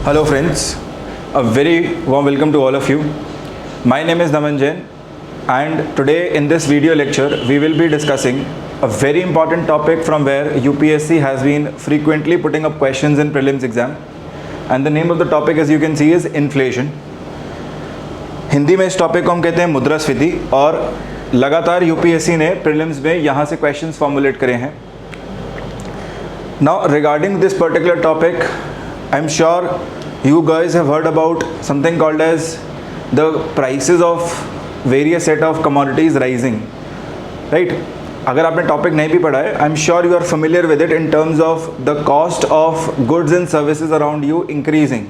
Hello friends, a very warm welcome to all of you. My name is Naman Jain and today in this video lecture we will be discussing a very important topic from where UPSC has been frequently putting up questions in prelims exam, and the name of the topic as you can see is inflation. Hindi में इस topic को हम कहते हैं मुद्रास्फीति और लगातार UPSC ने प्रीलिम्स में यहाँ से क्वेश्चंस फॉर्मुलेट करे हैं. Now regarding this particular topic I am sure you guys have heard about something called as the prices of various set of commodities rising, right? अगर आपने टॉपिक नहीं भी पढ़ा है, I am sure you are familiar with it in terms of the cost of goods and services around you increasing.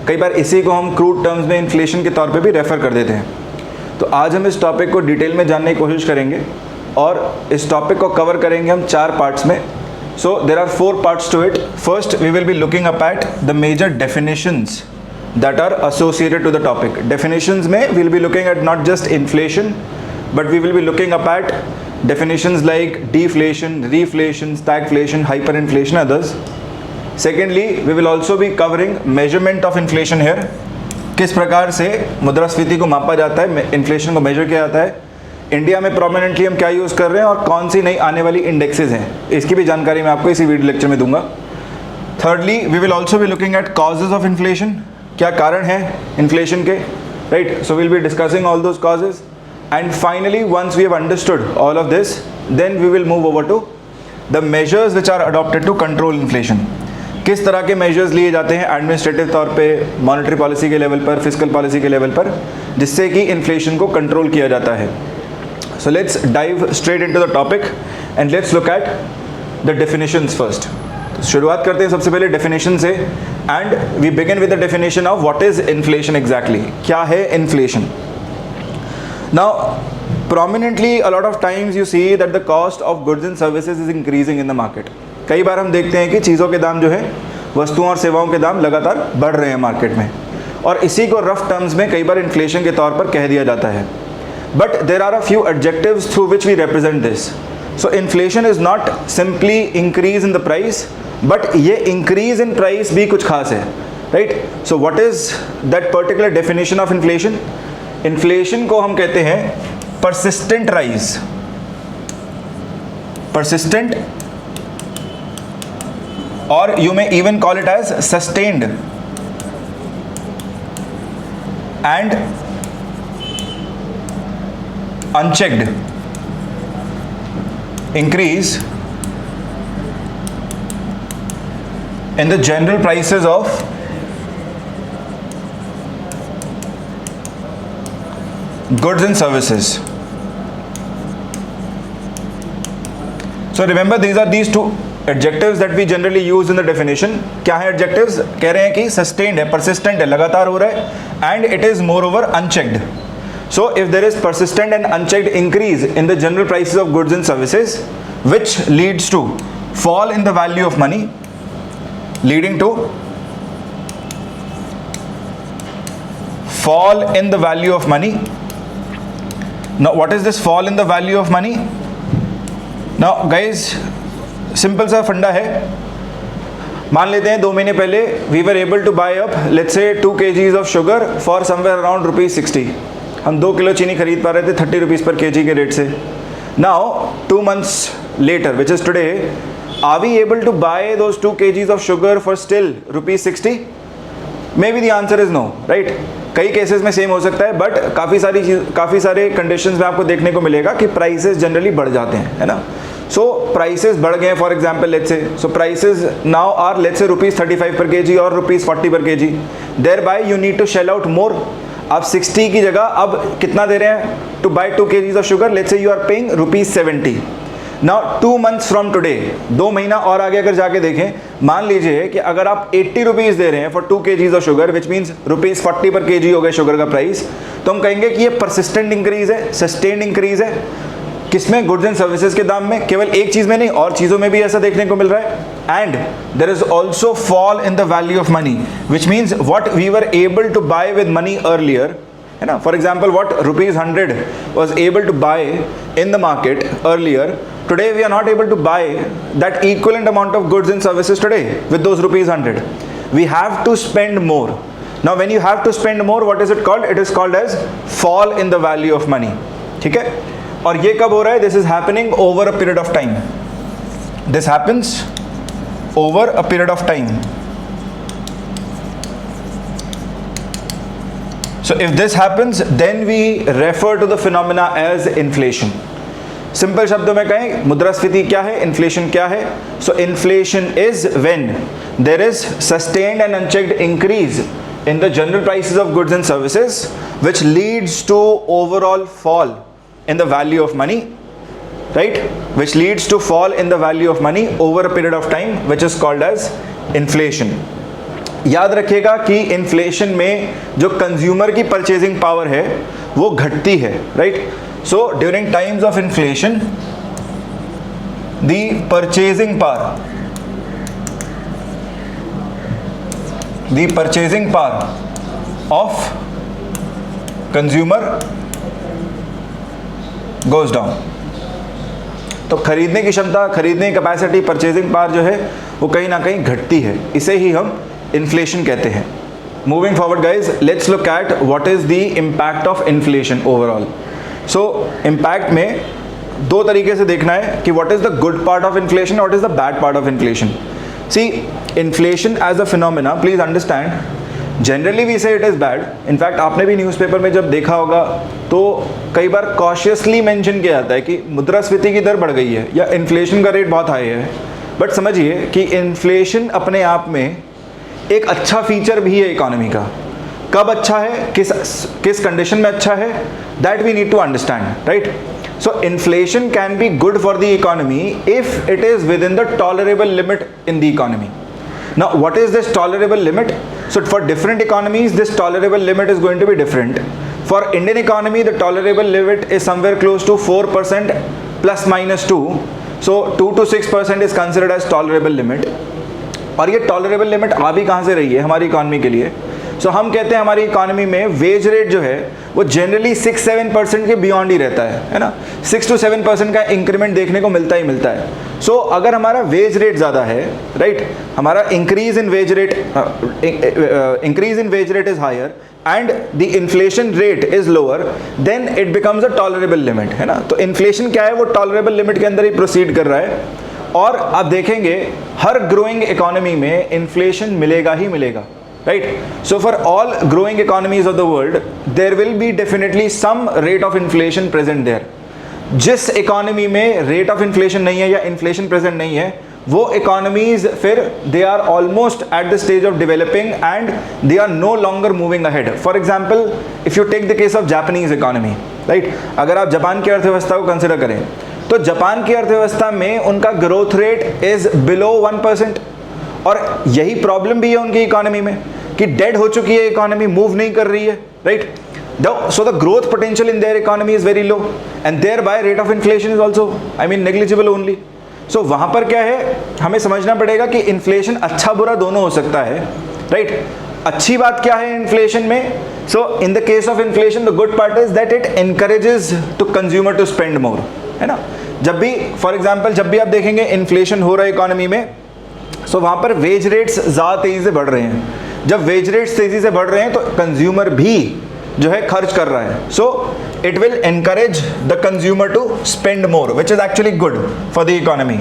कई बार इसी को हम क्रूड टर्म्स में इन्फ्लेशन के तौर पे भी रेफर कर देते हैं. तो आज हम इस टॉपिक को डिटेल में जानने की कोशिश करेंगे और इस टॉपिक को कवर करेंगे हम 4 पार्ट्स में. So there are 4 parts to it. First, we will be looking up at the major definitions that are associated to the topic. Definitions में we will be looking at not just inflation, but we will be looking up at definitions like deflation, reflation, stagflation, hyperinflation, others. Secondly, we will also be covering measurement of inflation here. किस प्रकार से मुद्रास्फीति को मापा जाता है, inflation को major किया जाता है, इंडिया में प्रोमिनेंटली हम क्या यूज़ कर रहे हैं और कौन सी नई आने वाली इंडेक्सेस हैं, इसकी भी जानकारी मैं आपको इसी वीडियो लेक्चर में दूंगा. Thirdly, we will also be looking at causes of inflation. क्या कारण है इन्फ्लेशन के, right? So will be discussing all those causes. And finally once we have understood all of this, then we will move over to the measures which are adopted to control inflation. किस तरह के measures लिए जाते हैं administrative तौर पे, monetary policy के level पर, फिजिकल पॉलिसी के लेवल पर, जिससे कि इन्फ्लेशन को कंट्रोल किया जाता है. So let's dive straight into the topic and let's look at the definitions first. शुरुआत करते हैं सबसे पहले definition से, and we begin with the definition of what is inflation exactly. क्या है inflation? Now, prominently a lot of times you see that the cost of goods and services is increasing in the market. कई बार हम देखते हैं कि चीज़ों के दाम जो है, वस्तुओं और सेवाओं के दाम लगातार बढ़ रहे हैं मार्केट में, और इसी को रफ टर्म्स में कई बार इन्फ्लेशन के तौर पर कह दिया जाता है. But there are a few adjectives through which we represent this. So inflation is not simply increase in the price, but ये increase in price भी कुछ खास है, right? So what is that particular definition of inflation? Inflation को हम कहते हैं persistent rise, persistent, or you may even call it as sustained and unchecked increase in the general prices of goods and services. So remember, these are these 2 adjectives that we generally use in the definition. क्या है adjectives? कह रहे हैं कि sustained है, persistent है, लगातार हो रहा है, and it is moreover unchecked. So if there is persistent and unchecked increase in the general prices of goods and services, which leads to fall in the value of money, leading to fall in the value of money. Now what is this fall in the value of money? Now guys, simple सा फंडा है. मान लेते हैं 2 महीने पहले we were able to buy up let's say 2 kgs of sugar for somewhere around ₹60. हम 2 kilo चीनी खरीद पा रहे थे 30 रुपीज़ पर केजी के रेट से. Now 2 months later, which is today, are we able to buy those 2 kgs of sugar for still ₹60? Maybe the answer is no, right? कई केसेस में सेम हो सकता है, बट काफ़ी सारे कंडीशंस में आपको देखने को मिलेगा कि प्राइसेस जनरली बढ़ जाते हैं, है ना. सो प्राइसेस बढ़ गए, for example let's say, so prices now are let's say ₹35 per kg और ₹40 per kg. Thereby you need to shell out more. आप 60 की जगह अब कितना दे रहे हैं to buy 2 kgs of sugar? Let's say you are paying ₹70. Now 2 months from today, 2 महीना और आगे अगर जाके देखें, मान लीजिए कि अगर आप 80 रुपीज़ दे रहे हैं for 2 kgs of sugar, which means ₹40 per KG हो गए शुगर का प्राइस, तो हम कहेंगे कि ये परसिस्टेंट इंक्रीज है, सस्टेन्ड इंक्रीज है. किसमें? गुड्स एंड सर्विसेज के दाम में. केवल एक चीज़ में नहीं, और चीज़ों में भी ऐसा देखने को मिल रहा है. And there is also fall in the value of money, which means what we were able to buy with money earlier, है ना. For example what ₹100 was able to buy in the market earlier, today we are not able to buy that equivalent amount of goods and services today with those ₹100. we have to spend more. Now when you have to spend more, what is it called? It is called as fall in the value of money. ठीक है, और ये कब हो रहा है? This is happening over a period of time. This happens over a period of time. So if this happens, then we refer to the phenomena as inflation. Simple शब्दों में कहें, मुद्रास्फीति क्या है, इन्फ्लेशन क्या है? So inflation is when there is sustained and unchecked increase in the general prices of goods and services, which leads to overall fall in the value of money, right? Which leads to fall in the value of money over a period of time, which is called as inflation. याद रखिएगा कि inflation में जो consumer की purchasing power है वो घटती है, right? So during times of inflation the purchasing power the purchasing power of consumer goes down. तो खरीदने की क्षमता, खरीदने की कैपेसिटी, परचेजिंग पावर जो है वो कहीं ना कहीं घटती है. इसे ही हम इन्फ्लेशन कहते हैं. Moving forward guys, let's look at what is the impact of inflation overall. So impact में दो तरीके से देखना है कि what is the good part of inflation, what is the bad part of inflation. See, inflation as a phenomena, please understand, generally we say it is bad. In fact, आपने भी newspaper में जब देखा होगा तो कई बार cautiously mention किया जाता है कि मुद्रास्फीति की दर बढ़ गई है या इन्फ्लेशन का रेट बहुत हाई है. बट समझिए कि इन्फ्लेशन अपने आप में एक अच्छा फीचर भी है इकोनॉमी का. कब अच्छा है, किस कंडीशन में अच्छा है, that we need to understand, right? So inflation can be good for the economy if it is within the tolerable limit in the economy. Now what is this tolerable limit? So for different economies this tolerable limit is going to be different. For Indian economy the tolerable limit is somewhere close to 4% plus minus 2. So 2 to 6% is considered as tolerable limit. और ये tolerable limit आ भी कहाँ से रही है हमारी economy के लिए? सो हम कहते हैं हमारी इकोनॉमी में वेज रेट जो है वो जनरली 6-7% के बियॉन्ड ही रहता है ना. 6 to 7% का इंक्रीमेंट देखने को मिलता ही मिलता है. सो अगर हमारा वेज रेट ज़्यादा है, राइट, हमारा increase in wage rate is higher and the inflation rate is lower, then it becomes a tolerable limit, है ना. तो इन्फ्लेशन क्या है, वो टॉलरेबल लिमिट के अंदर ही प्रोसीड कर रहा है. और आप देखेंगे हर ग्रोइंग इकोनॉमी में इन्फ्लेशन मिलेगा ही मिलेगा, right? So for all growing economies of the world there will be definitely some rate of inflation present there. जिस इकोनॉमी में रेट ऑफ इन्फ्लेशन नहीं है या इन्फ्लेशन प्रेजेंट नहीं है वो इकोनॉमीज फिर they are almost at the stage of developing and they are no longer moving ahead. For example if you take the case of Japanese economy, right, अगर आप Japan की अर्थव्यवस्था को कंसिडर करें तो जापान की अर्थव्यवस्था में उनका ग्रोथ रेट इज बिलो 1%. और यही प्रॉब्लम भी है उनकी इकोनॉमी में कि डेड हो चुकी है इकोनॉमी, मूव नहीं कर रही है, right? So the growth potential in their economy is very low and thereby rate of inflation is also negligible only. सो वहाँ पर क्या है, हमें समझना पड़ेगा कि इन्फ्लेशन अच्छा बुरा दोनों हो सकता है, राइट? अच्छी बात क्या है इन्फ्लेशन में? So in the case of inflation the good part is that it encourages to consumer to spend more, है ना. जब भी फॉर एग्जाम्पल जब भी आप देखेंगे इन्फ्लेशन हो रहा है इकोनॉमी में, सो वहाँ पर वेज रेट्स ज़्यादा तेज़ी से बढ़ रहे हैं. जब वेज रेट्स तेज़ी से बढ़ रहे हैं तो कंज्यूमर भी जो है खर्च कर रहा है. So it will encourage the consumer to spend more which is actually good for the economy,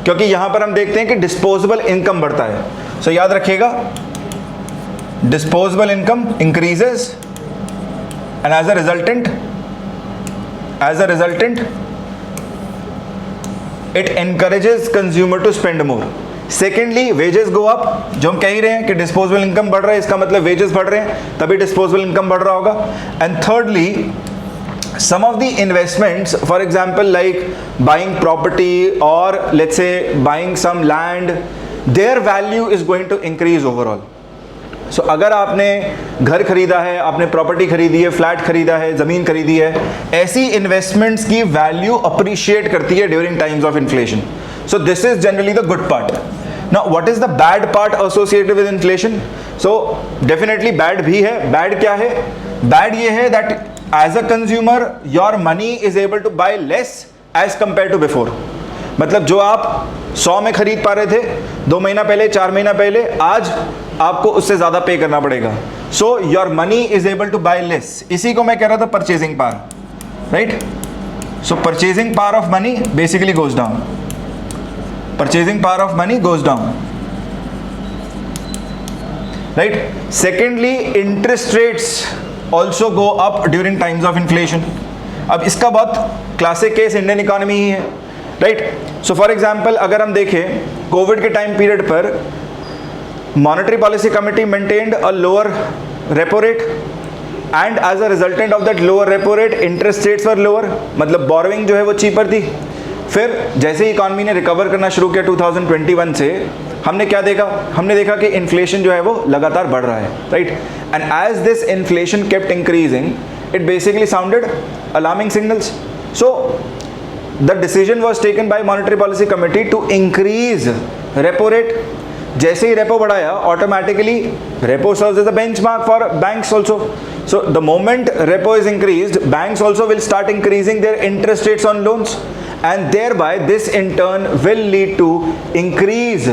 क्योंकि यहाँ पर हम देखते हैं कि डिस्पोजेबल इनकम बढ़ता है. सो याद रखिएगा, disposable income increases and as a resultant it encourages consumer to spend more. Secondly wages go up, जो हम कह ही रहे हैं कि डिस्पोजेबल इनकम बढ़ रहा है, इसका मतलब वेजेस बढ़ रहे हैं तभी डिस्पोजेबल इनकम बढ़ रहा होगा. And thirdly some of the investments, for example like buying property or let's say buying some land, their value is going to increase overall. So अगर आपने घर खरीदा है, आपने प्रॉपर्टी खरीदी है, फ्लैट खरीदा है, ज़मीन खरीदी है, ऐसी इन्वेस्टमेंट्स की वैल्यू अप्रिशिएट करती है during times of inflation. So this is generally the good part. Now what is the bad part associated with inflation? So definitely bad भी है. bad क्या है? bad ये है that as a consumer your money is able to buy less as compared to before. मतलब जो आप 100 में खरीद पा रहे थे 2 महीना पहले, 4 महीना पहले, आज आपको उससे ज़्यादा पे करना पड़ेगा. So your money is able to buy less. इसी को मैं कह रहा था purchasing power, right. So purchasing power of money basically goes down. Purchasing power of money goes down, right? Secondly, interest rates also go up during times of inflation. अब इसका बहुत classic case Indian economy ही है, right. So for example अगर हम देखें Covid के time period पर monetary policy committee maintained a lower repo rate and as a resultant of that lower repo rate interest rates were lower, मतलब borrowing जो है वो चीपर थी. फिर जैसे ही इकॉनमी ने रिकवर करना शुरू किया 2021 से, हमने क्या देखा, हमने देखा कि इन्फ्लेशन जो है वो लगातार बढ़ रहा है, right. And as this inflation kept increasing, it basically sounded alarming signals. So the decision was taken by monetary policy committee to increase repo rate. जैसे ही रेपो बढ़ाया, automatically repo serves as a benchmark for banks also. So the moment repo is increased, banks also will start increasing their interest rates on loans, and thereby this in turn will lead to increase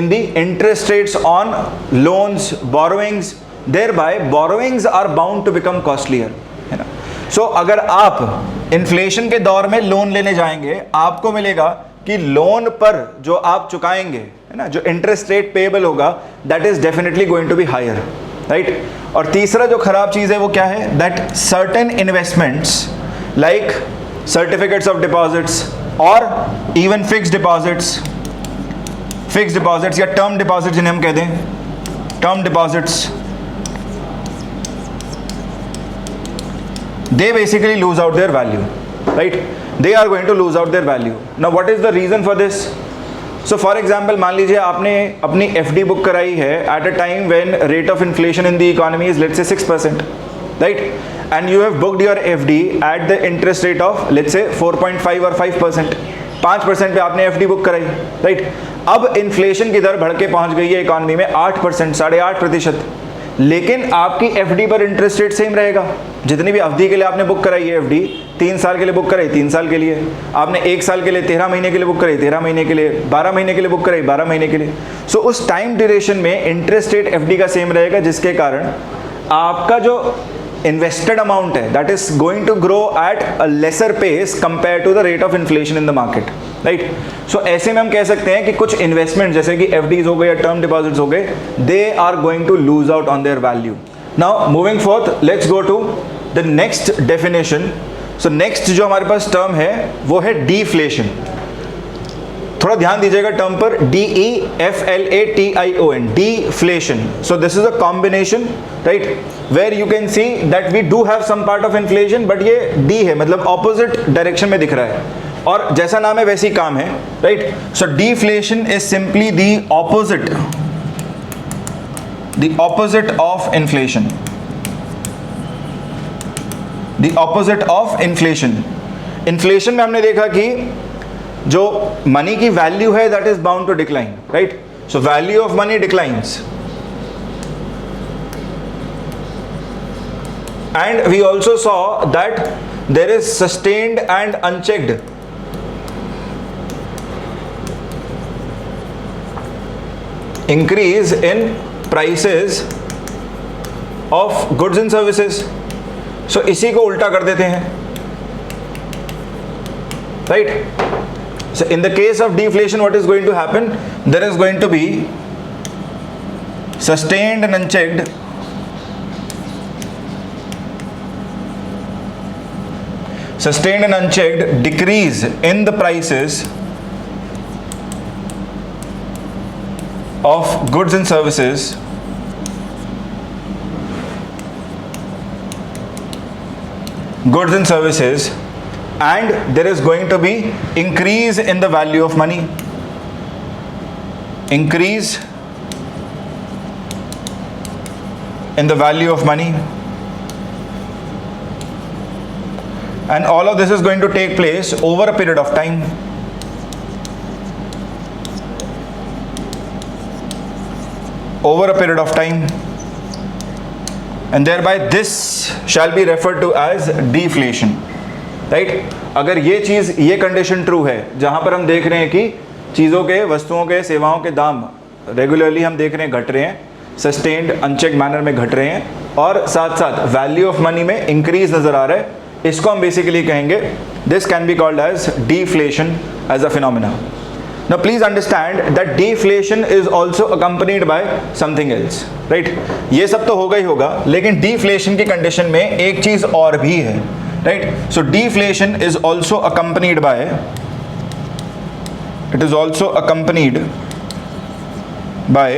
in the interest rates on loans, borrowings. Thereby borrowings are bound to become costlier, है ना. So अगर आप inflation के दौर में loan लेने जाएंगे, आपको मिलेगा कि लोन पर जो आप चुकाएंगे, है ना, जो इंटरेस्ट रेट पेएबल होगा, that is definitely going to be higher, right. और तीसरा जो खराब चीज़ है वो क्या है, that certain investments like certificates of deposits और इवन फिक्स्ड डिपॉजिट्स या टर्म डिपॉजिट्स जिन्हें हम कहते हैं, term deposits, they basically lose out their value, right? They are going to lose out their value. Now what is the reason for this? So for example, मान लीजिए आपने अपनी FD book कराई है at a time when rate of inflation in the economy is let's say 6%, right? And you have booked your FD at the interest rate of let's say 4.5 or 5%. 5% पे आपने FD book कराई, right? अब inflation की दर बढ़ के पहुंच गई है इकोनॉमी में 8%, 8.5%. लेकिन आपकी FD पर इंटरेस्ट रेट सेम रहेगा. जितनी भी अवधि के लिए आपने बुक कराई है FD, 3 साल के लिए बुक कराई 3 साल के लिए, आपने 1 साल के लिए 13 महीने के लिए बुक कराई 13 महीने के लिए, 12 महीने के लिए बुक कराई 12 महीने के लिए. सो उस टाइम ड्यूरेशन में इंटरेस्ट रेट FD का सेम रहेगा, जिसके कारण आपका जो इन्वेस्टेड अमाउंट है that is going to grow at a lesser pace compare to the rate of inflation in the market, right. So ऐसे में हम कह सकते हैं कि कुछ इन्वेस्टमेंट जैसे कि FDs हो गए या टर्म डिपॉजिट्स हो गए, they are going to lose out on their value. Now moving forth, let's go to the next definition. So next जो हमारे पास टर्म है वो है डीफ्लेशन. थोड़ा ध्यान दीजिएगा टर्म पर, DEFLATION, deflation. So this is a combination, right, where you can see that we do have some part of inflation, but ये D है, मतलब opposite direction में दिख रहा है, और जैसा नाम है वैसी काम है, right. So deflation is simply the opposite of inflation. The opposite of inflation. Inflation में हमने देखा कि जो मनी की वैल्यू है that is bound to decline, right. So value of money declines and we also saw that there is sustained and unchecked increase in prices of goods and services. So इसी को उल्टा कर देते हैं, right. So in the case of deflation, what is going to happen? There is going to be sustained and unchecked decrease in the prices of goods and services and there is going to be increase in the value of money. Increase in the value of money. And all of this is going to take place over a period of time. Over a period of time. And thereby this shall be referred to as deflation. Right. अगर ये चीज़, ये condition true है जहाँ पर हम देख रहे हैं कि चीज़ों के, वस्तुओं के, सेवाओं के दाम रेगुलरली हम देख रहे हैं घट रहे हैं, सस्टेन्ड अनचेक मैनर में घट रहे हैं और साथ साथ वैल्यू ऑफ मनी में इंक्रीज नजर आ रहा है, इसको हम बेसिकली कहेंगे this can be called as deflation as a phenomena. Now please understand that deflation is also accompanied by something else, right? ये सब तो होगा ही होगा, लेकिन deflation की कंडीशन में एक चीज और भी है, right? So deflation is also accompanied by, it is also accompanied by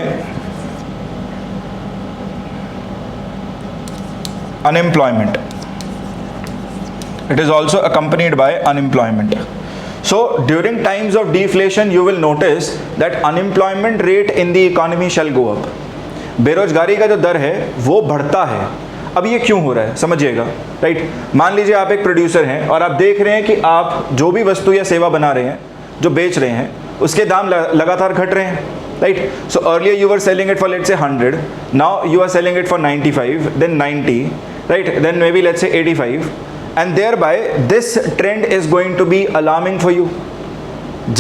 unemployment. It is also accompanied by unemployment. So during times of deflation you will notice that unemployment rate in the economy shall go up. बेरोजगारी का जो दर है वो बढ़ता है. अब ये क्यों हो रहा है समझिएगा, राइट? मान लीजिए आप एक प्रोड्यूसर हैं और आप देख रहे हैं कि आप जो भी वस्तु या सेवा बना रहे हैं, जो बेच रहे हैं, उसके दाम लगातार घट रहे हैं, right? So earlier you were selling it for let's say 100, now you are selling it for 95, then 90, right? Then maybe let's say 85. And thereby this trend is going to be alarming for you.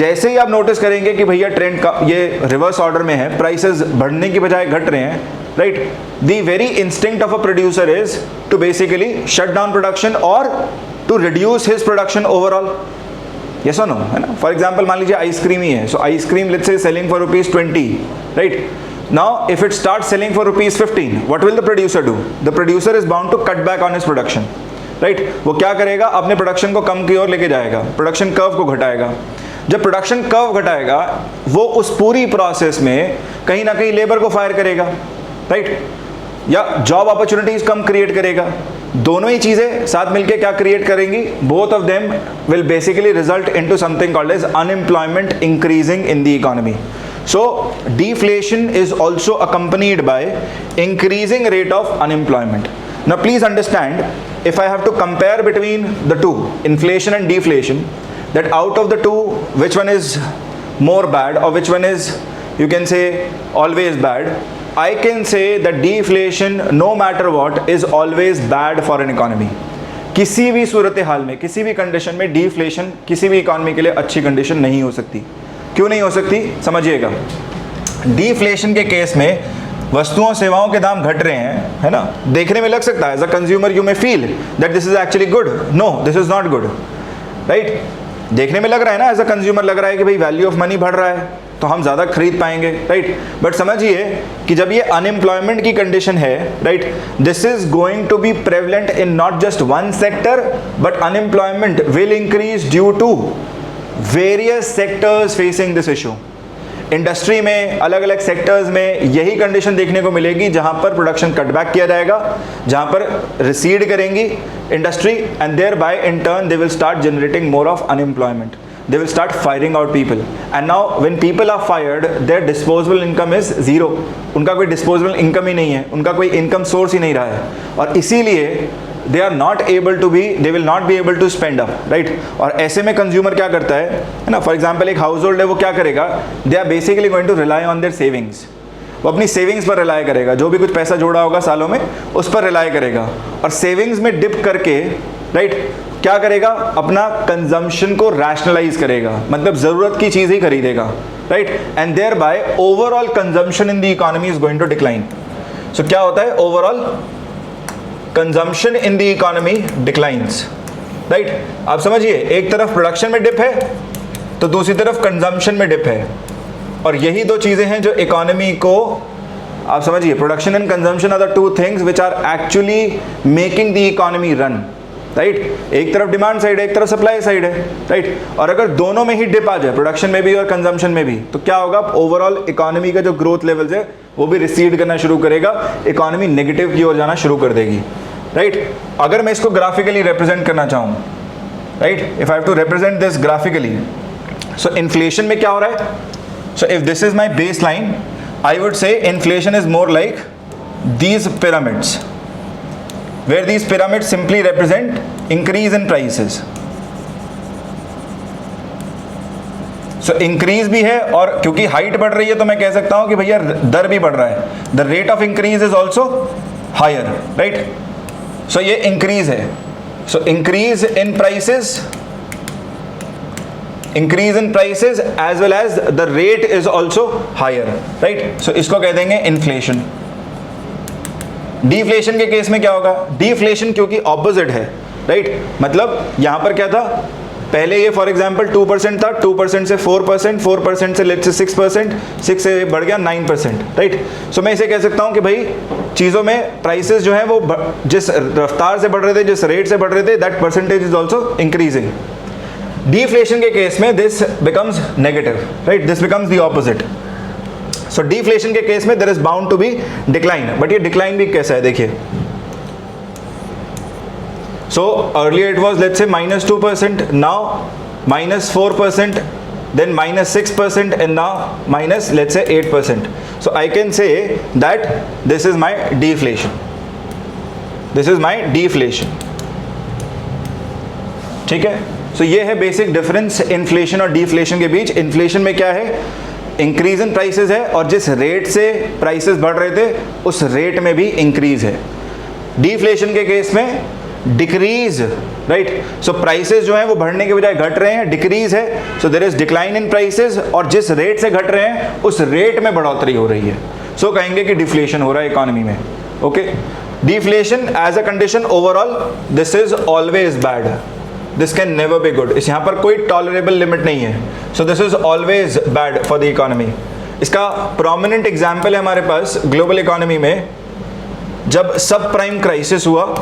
जैसे ही आप notice करेंगे कि भैया trend का ये reverse order में है, prices बढ़ने की बजाय घट रहे हैं, right? The very instinct of a producer is to basically shut down production और to reduce his production overall. Yes और नो, है ना? फॉर एग्जाम्पल मान लीजिए आइसक्रीम ही है, so ice cream let's say selling for ₹20, right? Now if it starts selling for ₹15, what will the producer do? The producer is bound to cut back on his production. Right? वो क्या करेगा? अपने production को कम की ओर लेके जाएगा, प्रोडक्शन कर्व को घटाएगा. जब प्रोडक्शन कर्व घटाएगा वो उस पूरी प्रोसेस में कहीं ना कहीं लेबर को फायर करेगा, राइट? या जॉब अपॉर्चुनिटीज कम क्रिएट करेगा. दोनों ही चीजें साथ मिलके क्या क्रिएट करेंगी? Both of them will basically result into something called as unemployment increasing in the economy. So deflation is also accompanied by increasing rate of unemployment. Now please understand, if I have to compare between the two, inflation and deflation, that out of the two, which one is more bad or which one is, you can say, always bad, I can say that deflation, no matter what, is always bad for an economy. किसी भी सूरत हाल में, किसी भी condition में deflation किसी भी economy के लिए अच्छी कंडीशन नहीं हो सकती. क्यों नहीं हो सकती समझिएगा. डिफ्लेशन के केस में वस्तुओं सेवाओं के दाम घट रहे हैं, है ना? देखने में लग सकता है as a consumer you may feel that this is actually good. No, this is not good, right? देखने में लग रहा है ना, एज अ कंज्यूमर लग रहा है कि भाई वैल्यू ऑफ मनी बढ़ रहा है तो हम ज़्यादा खरीद पाएंगे, राइट? बट समझिए कि जब ये अनएम्प्लॉयमेंट की कंडीशन है, right, this is going to be prevalent in not just one sector, but unemployment will increase due to various sectors facing this issue. Industry में अलग अलग सेक्टर्स में यही कंडीशन देखने को मिलेगी जहां पर प्रोडक्शन कटबैक किया जाएगा, जहां पर रिसीड करेंगी industry, and thereby in turn they will start generating more of unemployment. They will start firing out people, and now when people are fired, their disposable income is zero. उनका कोई disposable income ही नहीं है, उनका कोई income source ही नहीं रहा है, और इसीलिए they are not able to be, they will not be able to spend up, right? और ऐसे में consumer क्या करता है ना? For example एक household है, वो क्या करेगा? They are basically going to rely on their savings. वो अपनी सेविंग्स पर रिलाय करेगा, जो भी कुछ पैसा जोड़ा होगा सालों में उस पर रिलाय करेगा, और सेविंग्स में डिप करके, राइट, क्या करेगा? अपना कंजम्पशन को रैशनलाइज करेगा, मतलब ज़रूरत की चीज़ ही खरीदेगा, right? And thereby overall consumption in the economy is going to decline. So क्या होता है? Overall consumption in the economy declines, right? आप समझिए, एक तरफ प्रोडक्शन में डिप है तो दूसरी तरफ कंजम्पशन में डिप है, और यही दो चीज़ें हैं जो इकोनॉमी को, आप समझिए, production and consumption are the two things which are actually making the economy run, right? एक तरफ डिमांड साइड है, एक तरफ सप्लाई साइड है, राइट? और अगर दोनों में ही डिप आ जाए, प्रोडक्शन में भी और कंजम्पशन में भी, तो क्या होगा? ओवरऑल इकोनॉमी का जो ग्रोथ लेवल्स है वो भी रिसीड करना शुरू करेगा, इकोनॉमी नेगेटिव की ओर जाना शुरू कर देगी, राइट? अगर मैं इसको ग्राफिकली रिप्रेजेंट करना चाहूँ, right, if I have to represent this graphically, so inflation में क्या हो रहा है? So if this is my base line, I would say inflation is more like these pyramids, where these pyramids simply represent increase in prices. So increase भी है, और क्योंकि height बढ़ रही है तो मैं कह सकता हूं कि भैया दर भी बढ़ रहा है. The rate of increase is also higher, right? So ये increase है. So increase in prices as well as the rate is also higher, right? So इसको कह देंगे inflation, डिफ्लेशन के केस में क्या होगा, डिफ्लेशन क्योंकि ऑपोजिट है, राइट, मतलब यहां पर क्या था, पहले ये फॉर एग्जांपल 2% था, 2% से 4%, 4% से लेट्स से 6%, 6 से बढ़ गया 9%, राइट। सो मैं इसे कह सकता हूं कि भाई चीज़ों में प्राइसेस जो हैं वो जिस रफ्तार से बढ़ रहे थे, जिस रेट से बढ़ रहे थे, that percentage is also increasing. Deflation के केस में this becomes negative, right, this becomes the opposite. So deflation के केस में there is bound to be decline, but ये डिक्लाइन भी कैसा है देखिए। So earlier it was let's say -2%, now -4%, then -6%, and now minus let's say 8%. So I can say that this is my deflation. This is my deflation. ठीक है, so ये है basic difference inflation और deflation के बीच। Inflation में क्या है, increase in prices है, और जिस रेट से प्राइसेस बढ़ रहे थे उस रेट में भी इंक्रीज है। डिफ्लेशन के केस में डिक्रीज, राइट, सो प्राइसेस जो हैं वो बढ़ने के बजाय घट रहे हैं, डिक्रीज है, so there is decline in prices, और जिस रेट से घट रहे हैं उस रेट में बढ़ोतरी हो रही है, सो कहेंगे कि डिफ्लेशन हो रहा है इकोनॉमी में। Okay, deflation as a condition overall this is always bad, this can never be good, इस यहाँ पर कोई टॉलरेबल लिमिट नहीं है, so this is always bad for the economy. इसका प्रोमिनेंट एग्जाम्पल है हमारे पास ग्लोबल इकोनॉमी में, जब सब प्राइम क्राइसिस हुआ,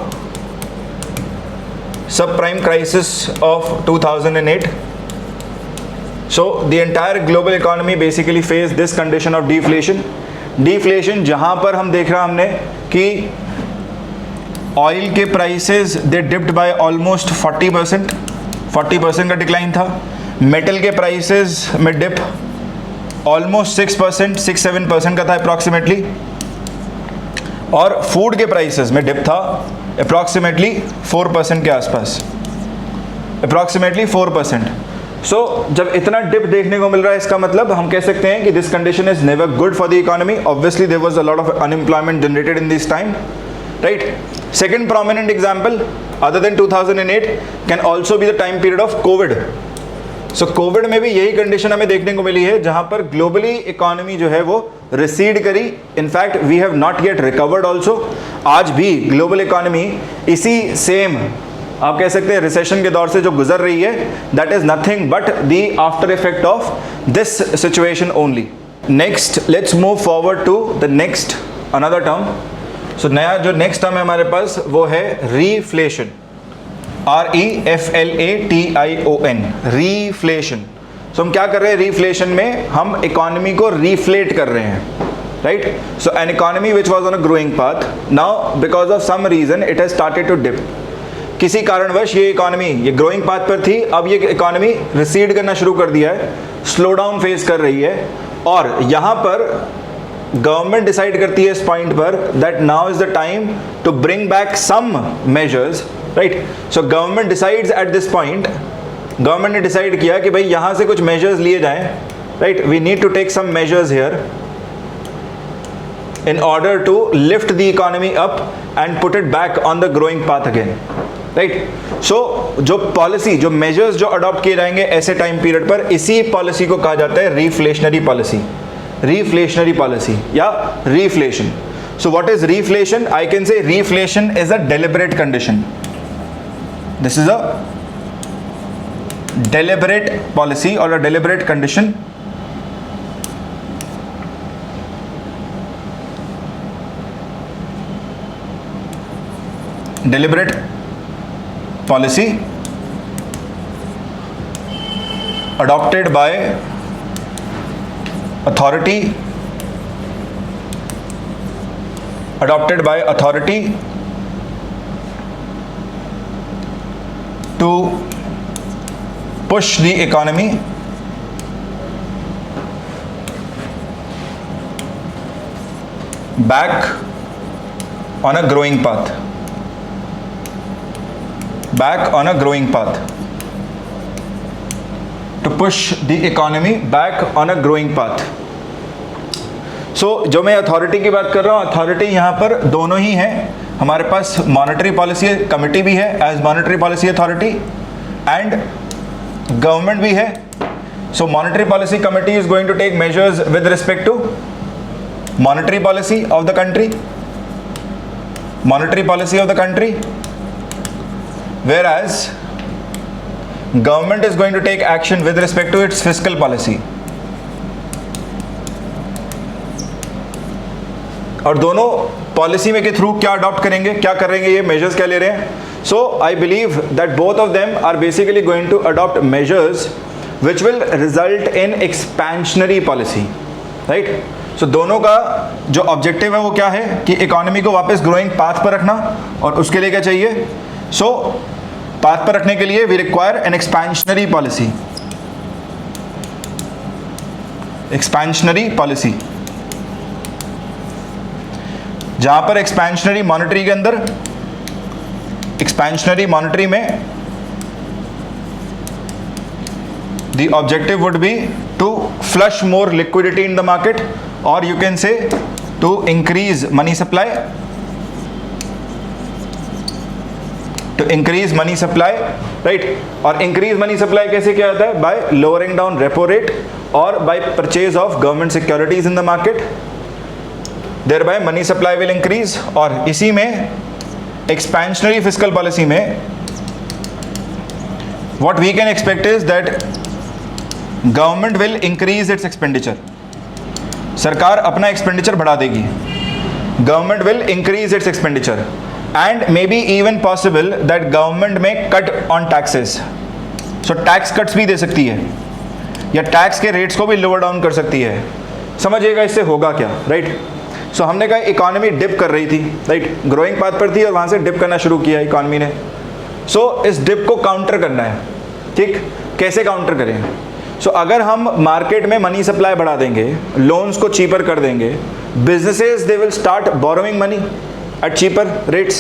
subprime crisis of 2008. So the entire global economy basically faced this condition of deflation. Deflation जहाँ पर हम देख रहा हमने कि ऑयल के prices they dipped by almost 40%, 40% का डिक्लाइन था। मेटल के प्राइसेस में डिप ऑलमोस्ट 6%, 6-7% का था अप्रॉक्सीमेटली, और फूड के प्राइसेस में डिप था अप्रॉक्सीमेटली 4% के आसपास, अप्रॉक्सीमेटली 4%। सो जब इतना डिप देखने को मिल रहा है, इसका मतलब हम कह सकते हैं कि this condition is never good for the economy. Obviously there was a lot of unemployment generated in this time, right. Second prominent example other than 2008 can also be the time period of Covid. So Covid में भी यही condition हमें देखने को मिली है, जहां पर globally economy जो है वो रिसीड करी, in fact we have not yet recovered also. आज भी ग्लोबल इकोनॉमी इसी सेम आप कह सकते हैं रिसेशन के दौर से जो गुजर रही है, that is nothing but the after effect of this situation only. Next let's move forward to the next another term. So नया जो नेक्स्ट टर्म है हमारे पास वो है रीफ्लेशन, REFLATION, रीफ्लेशन। सो हम क्या कर रहे हैं रीफ्लेशन में, हम इकोनॉमी को रीफ्लेट कर रहे हैं, right. So an economy which was on a growing path, now because of some reason it has started to dip. किसी कारणवश ये इकोनॉमी ये ग्रोइंग पाथ पर थी, अब ये इकोनॉमी रिसीड करना शुरू कर दिया है, स्लो डाउन फेस कर रही है, और यहाँ पर गवर्नमेंट डिसाइड करती है इस पॉइंट पर that now is the time to bring back some measures, right. So government decides at this point, government ने डिसाइड किया कि भाई यहाँ से कुछ मेजर्स लिए जाएं, right, we need to take some measures here in order to lift the economy up and put it back on the growing path again, right? So जो पॉलिसी जो मेजर्स जो अडॉप्ट किए जाएंगे ऐसे टाइम पीरियड पर, इसी policy को कहा जाता है रिफ्लेशनरी पॉलिसी, रिफ्लेशनरी पॉलिसी या reflation. So what is reflation? I can say reflation is a deliberate condition. This is a deliberate policy or a deliberate condition deliberate policy adopted by authority to push the economy back on a growing path, to push the economy back on a growing path. So जो मैं authority की बात कर रहा हूँ, authority यहाँ पर दोनों ही हैं, हमारे पास मॉनेटरी पॉलिसी कमिटी भी है as monetary policy authority, and government भी है। So monetary policy committee is going to take measures with respect to monetary policy of the country, monetary policy of the country, whereas government is going to take action with respect to its fiscal policy. और दोनों policy में के through क्या adopt करेंगे, क्या करेंगे, ये measures क्या ले रहे हैं. So I believe that both of them are basically going to adopt measures which will result in expansionary policy, right. So दोनों का जो ऑब्जेक्टिव है वो क्या है कि इकोनॉमी को वापस ग्रोइंग पाथ पर रखना, और उसके लिए क्या चाहिए. सो पाथ पर रखने के लिए we require an expansionary policy. Expansionary policy जहां पर एक्सपेंशनरी मॉनेटरी के अंदर, एक्सपेंशनरी मॉनेटरी में the objective would be to flush more liquidity in the market, और you can say to increase money supply, to increase money supply, right. और increase money supply कैसे किया जाता है, by lowering down repo rate और by purchase of government securities in the market, thereby money supply will increase. और इसी में expansionary fiscal policy में what we can expect is that government will increase its expenditure. सरकार अपना expenditure बढ़ा देगी, government will increase its expenditure, and may be even possible that government may cut on taxes. So tax cuts भी दे सकती है, या tax के रेट्स को भी लोअर डाउन कर सकती है. समझिएगा इससे होगा क्या, राइट. सो हमने कहा इकोनॉमी डिप कर रही थी, राइट, ग्रोइंग पाथ पर थी और वहाँ से डिप करना शुरू किया इकोनॉमी ने. सो इस डिप को काउंटर करना है, ठीक. कैसे काउंटर करें. सो अगर हम मार्केट में मनी सप्लाई बढ़ा देंगे, लोन्स को चीपर कर देंगे, businesses they will start borrowing money at cheaper rates.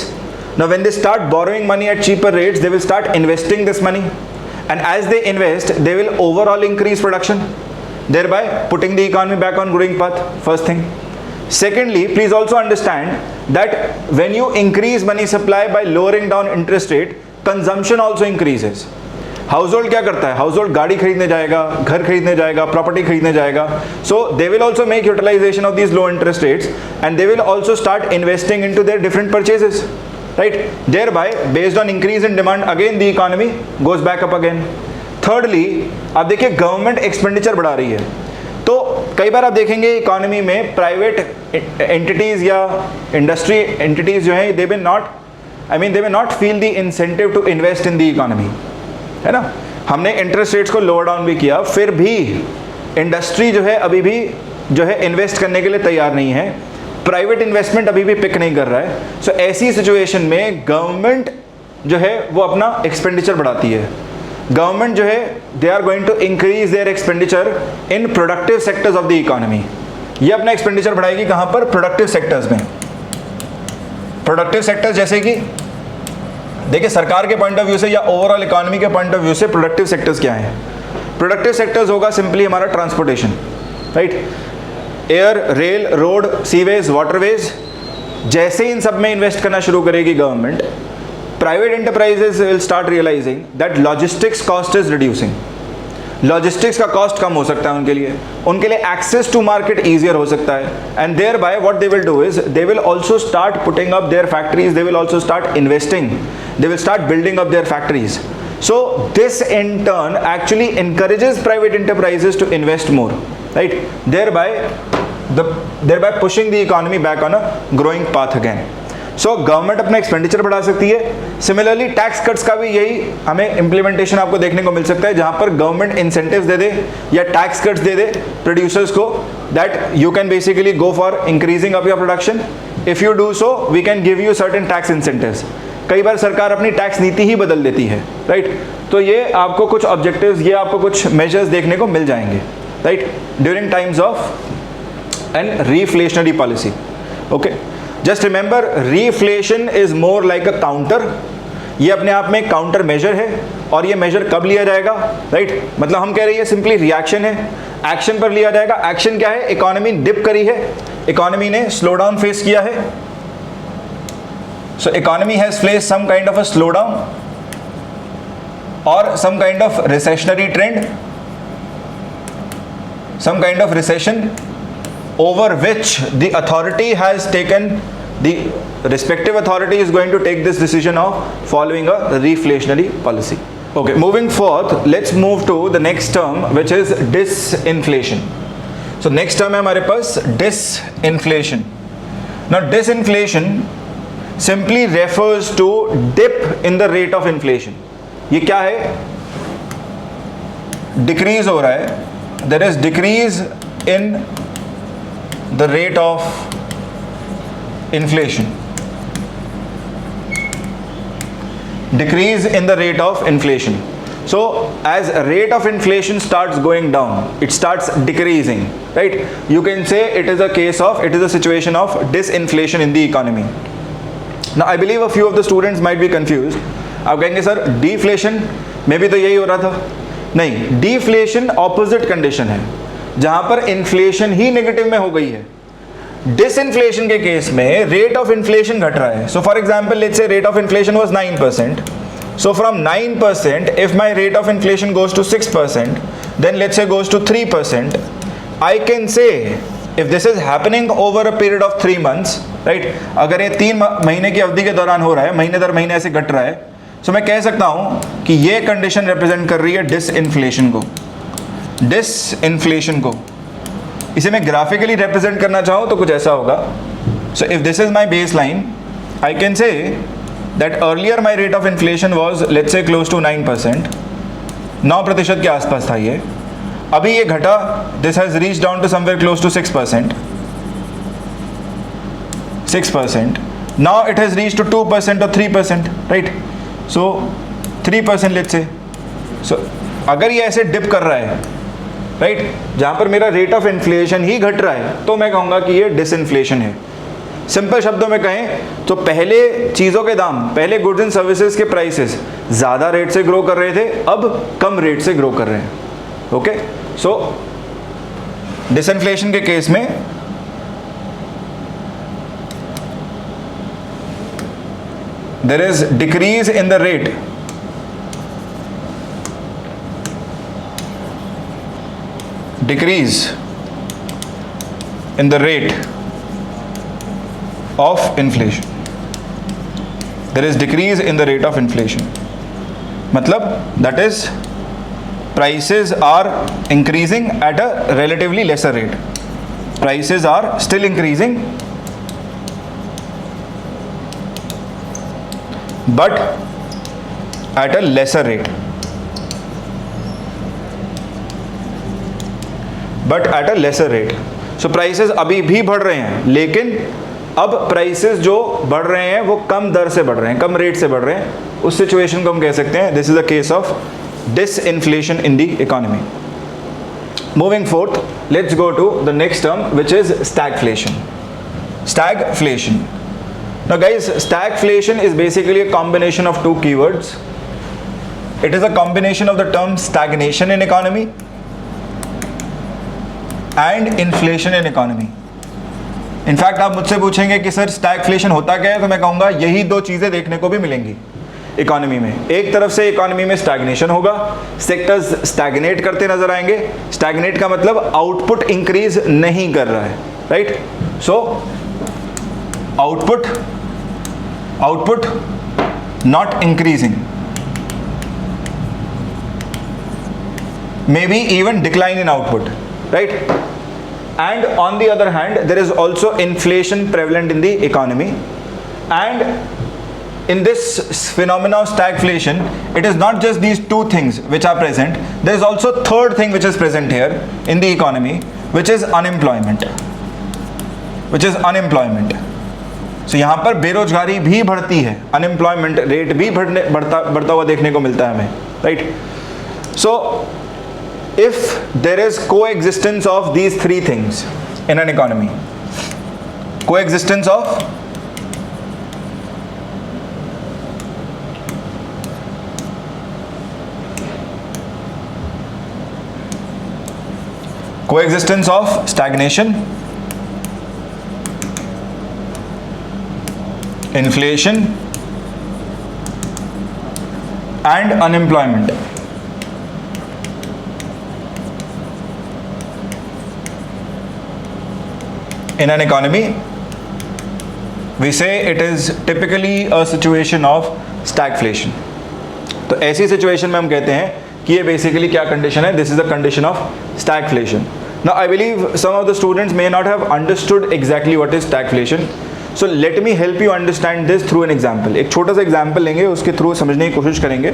Now when they start borrowing money at cheaper rates, they will start investing this money, and as they invest they will overall increase production, thereby putting the economy back on growing path. First thing. Secondly, please also understand that when you increase money supply by lowering down interest rate, consumption also increases. Household क्या करता है, household गाड़ी खरीदने जाएगा, घर खरीदने जाएगा, property खरीदने जाएगा. So they will also make utilization of these low interest rates, and they will also start investing into their different purchases, right. Thereby based on increase in demand again the economy goes back up again. Thirdly, आप देखिए government expenditure बढ़ा रही है, तो कई बार आप देखेंगे economy में प्राइवेट एंटिटीज या इंडस्ट्री एंटिटीज जो है, they will not feel the incentive to invest in the economy, है ना. हमने इंटरेस्ट रेट्स को लोअर डाउन भी किया, फिर भी इंडस्ट्री जो है अभी भी जो है इन्वेस्ट करने के लिए तैयार नहीं है, प्राइवेट इन्वेस्टमेंट अभी भी पिक नहीं कर रहा है. सो ऐसी सिचुएशन में गवर्नमेंट जो है वो अपना एक्सपेंडिचर बढ़ाती है. गवर्नमेंट जो है they are going to increase their expenditure in productive sectors of the economy. ये अपना एक्सपेंडिचर बढ़ाएगी कहाँ पर, प्रोडक्टिव सेक्टर्स में. प्रोडक्टिव सेक्टर्स जैसे कि देखिए सरकार के पॉइंट ऑफ व्यू से या ओवरऑल इकोनॉमी के पॉइंट ऑफ व्यू से प्रोडक्टिव सेक्टर्स क्या हैं. प्रोडक्टिव सेक्टर्स होगा सिंपली हमारा transportation, right. Air, rail, road, sewage, waterways. जैसे इन सब में इन्वेस्ट करना शुरू करेगी government, private enterprises will start realizing that logistics cost is reducing. Logistics का कॉस्ट कम हो सकता है उनके लिए एक्सेस टू मार्केट ईजियर हो सकता है, and thereby what they will do is they will also start putting up their factories, they will also start investing, they will start building up their factories. So this in turn actually encourages private enterprises to invest more, right, thereby pushing the economy back on a growing path again. So government अपना expenditure बढ़ा सकती है. Similarly tax cuts का भी यही हमें implementation आपको देखने को मिल सकता है, जहां पर गवर्नमेंट इंसेंटिव्स दे दे या टैक्स कट्स दे दे प्रोड्यूसर्स को, that you can basically go for increasing up your production. If you do so we can give you certain tax incentives. कई बार सरकार अपनी टैक्स नीति ही बदल देती है, राइट. तो ये आपको कुछ ऑब्जेक्टिव्स, ये आपको कुछ मेजर्स देखने को मिल जाएंगे, right, during times of an reflationary policy. Okay, just remember reflation is more like a counter. ये अपने आप में काउंटर मेजर है, और ये मेजर कब लिया जाएगा, राइट. मतलब हम कह रहे हैं सिंपली रिएक्शन है, एक्शन पर लिया जाएगा. एक्शन क्या है, इकोनॉमी डिप करी है, इकोनॉमी ने स्लो डाउन फेस किया है. So economy has faced some kind of a slowdown or some kind of recessionary trend, some kind of recession over which the authority has taken the respective authority is going to take this decision of following a reflationary policy. Okay, moving forth, let's move to the next term, which is disinflation. So next term है हमारे पास disinflation. Now disinflation simply refers to dip in the rate of inflation. ये क्या है? Decrease हो रहा है. There is decrease in the rate of inflation. Decrease in the rate of inflation. So as rate of inflation starts going down, it starts decreasing, right? You can say it is a situation of disinflation in the economy. Now I believe a few of the students might be confused. आप कहेंगे sir deflation में भी तो यही हो रहा था. नहीं, deflation opposite condition है, जहाँ पर inflation ही negative में हो गई है. डिसइंफ्लेशन के केस में रेट ऑफ इन्फ्लेशन घट रहा है. So for example let's say rate of inflation was 9%. So from 9% if my rate of inflation goes to 6%, then let's say goes to 3%, I can say if this is happening over a period of 3 months, right, अगर ये 3 महीने की अवधि के दौरान हो रहा है, महीने दर महीने ऐसे घट रहा है, सो मैं कह सकता हूं कि ये कंडीशन रिप्रेजेंट कर रही है डिसइन्फ्लेशन को. इसे मैं ग्राफिकली रिप्रेजेंट करना चाहूँ तो कुछ ऐसा होगा. So if this is my base line, I can say that earlier my rate of inflation was let's say close to 9%, 9% के आसपास था ये. अभी ये घटा, this has reach down to somewhere close to 6%. Now it has reach to 2% और 3%, right. So 3% let's say. सो अगर ये ऐसे डिप कर रहा है, राइट, जहाँ पर मेरा रेट ऑफ इन्फ्लेशन ही घट रहा है, तो मैं कहूँगा कि ये डिसइन्फ्लेशन है. सिंपल शब्दों में कहें तो पहले चीज़ों के दाम, पहले गुड्स एंड सर्विसेज के प्राइसेस ज़्यादा रेट से ग्रो कर रहे थे, अब कम रेट से ग्रो कर रहे हैं. ओके, सो डिसइन्फ्लेशन के केस में there is decrease in the rate decrease in the rate of inflation. There is decrease in the rate of inflation. मतलब that is prices are increasing at a relatively lesser rate. Prices are still increasing, but at a lesser rate. But at a laser rate. So prices अभी भी बढ़ रहे हैं, लेकिन अब prices जो बढ़ रहे हैं वो कम दर से बढ़ रहे हैं, कम रेट से बढ़ रहे हैं. उस सिचुएशन को हम कह सकते हैं this is the case of disinflation in the economy. Moving forth, let's go to the next term which is stagflation. Stagflation. Now guys, stagflation is basically a combination of two keywords. It is a combination of the term stagnation in economy and inflation in economy. In fact आप मुझसे पूछेंगे कि sir stagflation होता क्या है, तो मैं कहूँगा यही दो चीज़ें देखने को भी मिलेंगी इकोनॉमी में. एक तरफ से इकोनॉमी में स्टैग्नेशन होगा, सेक्टर्स स्टैग्नेट करते नजर आएंगे. स्टैग्नेट का मतलब आउटपुट इंक्रीज नहीं कर रहा है, right. So output not increasing, may be even decline in output, right. And on the other hand, there is also inflation prevalent in the economy, and in this phenomena of stagflation, it is not just these two things which are present. There is also third thing which is present here in the economy, which is unemployment. So यहाँ पर बेरोजगारी भी बढ़ती है, unemployment rate भी बढ़ता हुआ देखने को मिलता है हमें, right. So if there is coexistence of these three things in an economy, coexistence of stagnation, inflation and unemployment, in an economy, we say it is typically a situation of stagflation. तो ऐसी situation में हम कहते हैं कि ये basically क्या condition है, this is the condition of stagflation. Now I believe some of the students may not have understood exactly what is stagflation, so let me help you understand this through an example. एक छोटा सा example लेंगे, उसके through समझने की कोशिश करेंगे,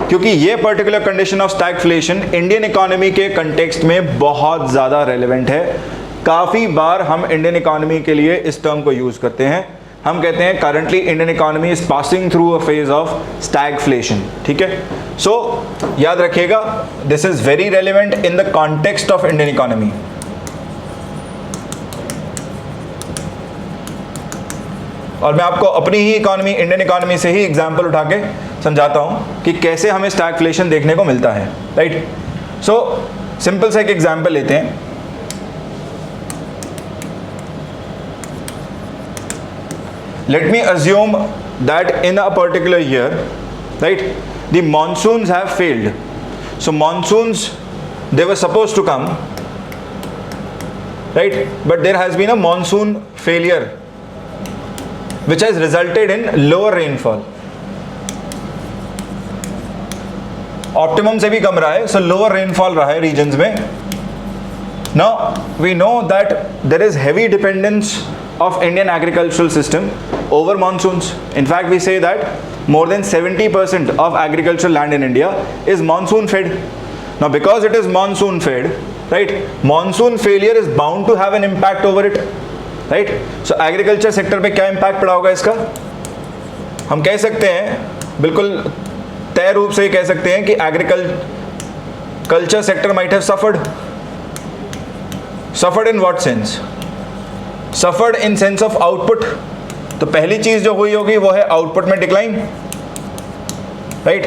क्योंकि ये particular condition of stagflation Indian economy के कंटेक्स्ट में बहुत ज़्यादा रेलिवेंट है। काफ़ी बार हम इंडियन इकोनॉमी के लिए इस टर्म को यूज़ करते हैं। हम कहते हैं currently Indian economy is passing through a phase of stagflation. ठीक है, सो याद रखिएगा, this is very relevant in the context of Indian economy. और मैं आपको अपनी ही इकोनॉमी, इंडियन इकोनॉमी से ही एग्जांपल उठा के समझाता हूं कि कैसे हमें स्टैगफ्लेशन देखने को मिलता है। राइट, सो सिंपल सा एक एग्जांपल लेते हैं। Let me assume that in a particular year, right, the monsoons have failed. So monsoons, they were supposed to come, right, but there has been a monsoon failure which has resulted in lower rainfall. Optimum से भी कम रहा है, so lower rainfall रहा है regions में. Now we know that there is heavy dependence of Indian agricultural system over monsoons. In fact, we say that more than 70% of agricultural land in India is monsoon fed. Now because it is monsoon fed, right, monsoon failure is bound to have an impact over it, right? So agriculture sector पे क्या impact पड़ा होगा इसका? हम कह सकते हैं, बिल्कुल तय रूप से कह सकते हैं कि agriculture sector might have suffered. Suffered in what sense? Suffered in sense of output. तो पहली चीज जो हुई होगी वो है आउटपुट में डिक्लाइन। राइट,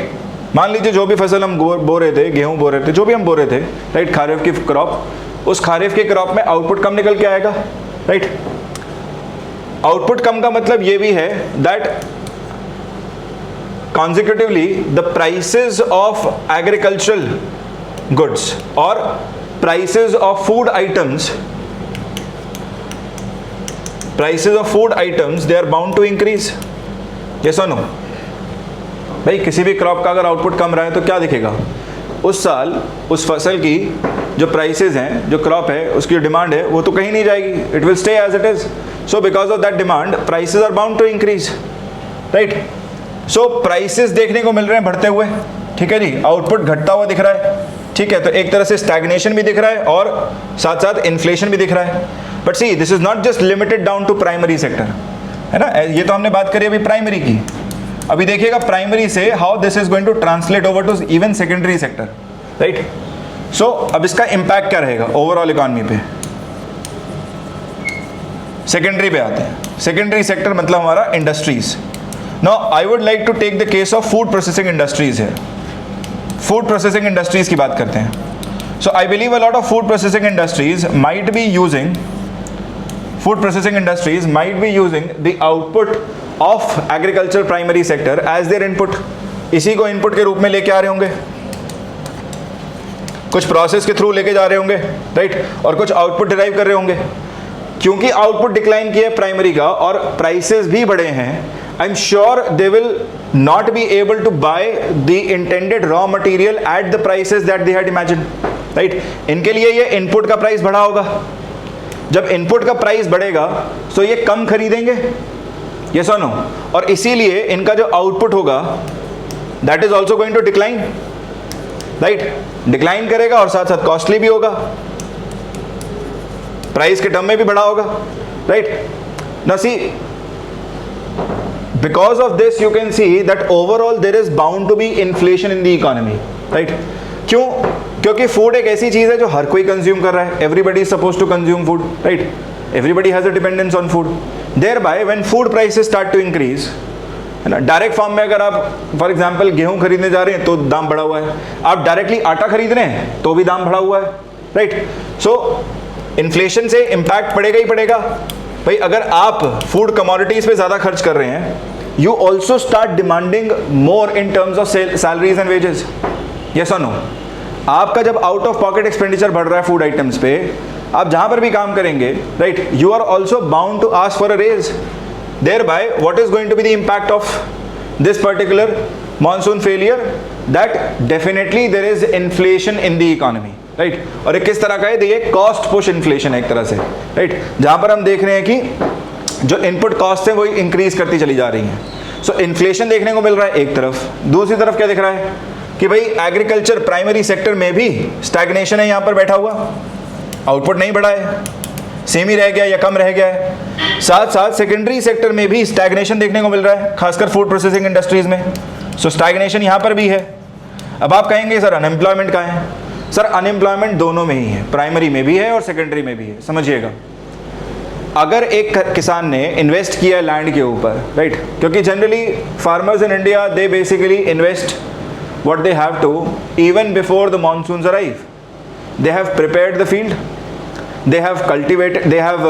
मान लीजिए जो भी फसल हम बो रहे थे, गेहूं बो रहे थे, जो भी हम बो रहे थे, राइट, खारिफ की क्रॉप, उस खारिफ की क्रॉप में आउटपुट कम निकल के आएगा। राइट, आउटपुट कम का मतलब ये भी है that consecutively the prices of agricultural goods और prices of food items, prices of food items, they are bound to increase. Yes or no? भाई किसी भी क्रॉप का अगर आउटपुट कम रहा है तो क्या दिखेगा? उस साल उस फसल की जो प्राइसेस हैं, जो क्रॉप है, उसकी डिमांड है, वो तो कहीं नहीं जाएगी, it will stay as it is. So because of that demand prices are bound to increase. Right, so prices देखने को मिल रहे हैं बढ़ते हुए, ठीक है जी, आउटपुट घटता हुआ दिख रहा है, ठीक है, तो एक तरह से स्टैग्नेशन भी दिख रहा है और साथ साथ इन्फ्लेशन भी दिख रहा है। But see, this is not just limited down to primary sector, है ना, ये तो हमने बात करी अभी प्राइमरी की। अभी देखिएगा प्राइमरी से how this is going to translate over to even secondary sector. Right, so अब इसका इंपैक्ट क्या रहेगा ओवरऑल इकोनॉमी पे? सेकेंडरी पे आते हैं। सेकेंडरी सेक्टर मतलब हमारा industries. Now I would like to take the case of food processing industries है। फूड प्रोसेसिंग इंडस्ट्रीज की बात करते हैं। So I believe a lot of food processing industries might be using the output of agricultural primary sector as their input. इसी को input के रूप में लेके आ रहे होंगे, कुछ प्रोसेस के थ्रू लेके जा रहे होंगे, राइट, और कुछ आउटपुट डिराइव कर रहे होंगे। क्योंकि आउटपुट डिक्लाइन किया है प्राइमरी का और प्राइसेस भी बढ़े हैं, I am sure they will not be able to buy the intended raw material at the prices that they had imagined. Right, इनके लिए ये इनपुट का प्राइस बढ़ा होगा। जब इनपुट का प्राइस बढ़ेगा तो ये कम खरीदेंगे, यस और नो, और इसीलिए इनका जो आउटपुट होगा that is also going to decline. Right, decline करेगा और साथ साथ कॉस्टली भी होगा, प्राइस के टर्म में भी बढ़ा होगा। Right, now see, because of this you can see that overall there is bound to be inflation in the economy. Right, क्यों? क्योंकि फूड एक ऐसी चीज है जो हर कोई कंज्यूम कर रहा है, everybody is suppose to consume food, right, everybody has a dependence on food. Thereby when food prices start to increase, है ना, डायरेक्ट फॉर्म में अगर आप फॉर एग्जांपल गेहूं खरीदने जा रहे हैं तो दाम बढ़ा हुआ है, आप डायरेक्टली आटा खरीद रहे हैं तो भी दाम बढ़ा हुआ है। राइट, सो इन्फ्लेशन से इंपैक्ट पड़ेगा ही पड़ेगा। भाई अगर आप फूड कमोडिटीज पे ज्यादा खर्च कर रहे हैं, you also start demanding more in terms of salaries and wages. Yes और नो? आपका जब आउट ऑफ पॉकेट एक्सपेंडिचर बढ़ रहा है फूड आइटम्स पे, आप जहां पर भी काम करेंगे, right, you are also bound to ask for a raise. Thereby, what is going to be the impact of this particular monsoon failure? That definitely there is inflation in the economy, right? और ये किस तरह का है? देखिए cost push inflation है एक तरह से, right? जहाँ पर हम देख रहे हैं कि जो इनपुट कॉस्ट है वो इंक्रीज करती चली जा रही हैं। सो इन्फ्लेशन देखने को मिल रहा है एक तरफ, दूसरी तरफ क्या दिख रहा है कि भाई एग्रीकल्चर प्राइमरी सेक्टर में भी स्टैग्नेशन है, यहाँ पर बैठा हुआ, आउटपुट नहीं बढ़ा है, सेम ही रह गया या कम रह गया है। साथ साथ सेकेंडरी सेक्टर में भी स्टैग्नेशन देखने को मिल रहा है, खासकर फूड प्रोसेसिंग इंडस्ट्रीज में। सो स्टैग्नेशन यहाँ पर भी है। अब आप कहेंगे सर अनएम्प्लॉयमेंट कहाँ है? सर अनएम्प्लॉयमेंट दोनों में ही है, प्राइमरी में भी है और सेकेंडरी में भी है। समझिएगा, अगर एक किसान ने इन्वेस्ट किया लैंड के ऊपर, राइट, क्योंकि generally farmers in India they basically invest what they have to even before the monsoons arrive. They have prepared the field, they have cultivated, they have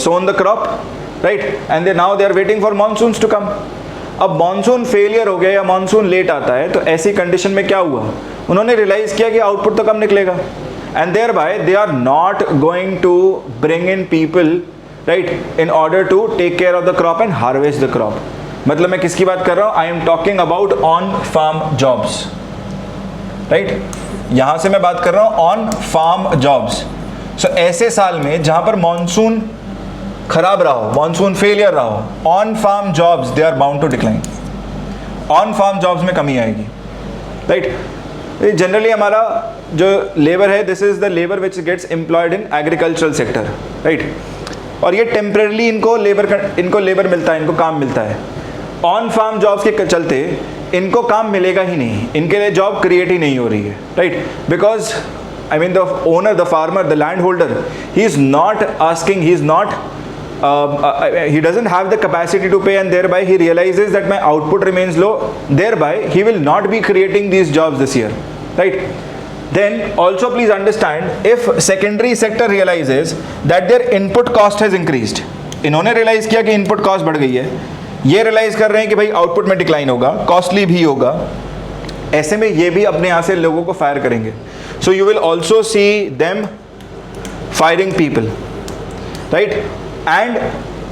sown the crop, right, and now they are waiting for monsoons to come. अब monsoon failure हो गया या monsoon late आता है तो ऐसी condition में क्या हुआ, उन्होंने रियलाइज किया कि आउटपुट तो कम निकलेगा, and thereby they are not going to bring in people, right, in order to take care of the crop and harvest the crop. मतलब मैं किसकी बात कर रहा हूँ? I am talking about on farm jobs, right, यहां से मैं बात कर रहा हूं ऑन फार्म जॉब्स। सो ऐसे साल में जहां पर मॉनसून खराब रहा हो, मॉनसून फेलियर रहा हो, on farm jobs they are bound to decline, on farm jobs में कमी आएगी, राइट। जनरली हमारा जो लेबर है, this is the labour which gets employed in agricultural sector, right, और ये टेम्परेली इनको लेबर मिलता है, इनको काम मिलता है। ऑन फार्म जॉब्स के चलते इनको काम मिलेगा ही नहीं, इनके लिए जॉब क्रिएट ही नहीं हो रही है, right, because I mean the owner, the farmer, the land holder, he is not asking, he is not, he doesn't have the capacity to pay, and thereby he realizes that my output remains low, thereby he will not be creating these jobs this year, right? Then also please understand, if secondary sector realizes that their input cost has increased, इन्होंने realise किया कि input cost बढ़ गई है, ये realise कर रहे हैं कि भाई आउटपुट में डिक्लाइन होगा, कॉस्टली भी होगा, ऐसे में ये भी अपने यहाँ से लोगों को फायर करेंगे। So you will also see them firing people, right, and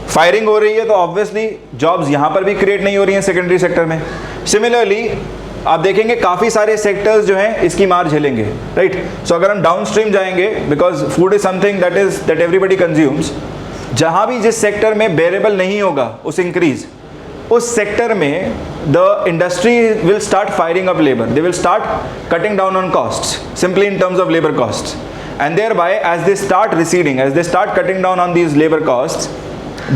firing हो रही है तो ऑब्वियसली जॉब्स यहाँ पर भी क्रिएट नहीं हो रही हैं सेकेंडरी सेक्टर में। सिमिलरली आप देखेंगे काफ़ी सारे सेक्टर्स जो हैं इसकी मार झेलेंगे, राइट। सो अगर हम डाउन स्ट्रीम जाएंगे, because food is something that everybody consumes, जहाँ भी जिस सेक्टर में बेरेबल नहीं होगा उस इंक्रीज, उस सेक्टर में the industry will start firing up labour, they will start cutting down on costs, simply in terms of labour costs, and thereby as they start receding, as they start cutting down on these labor costs,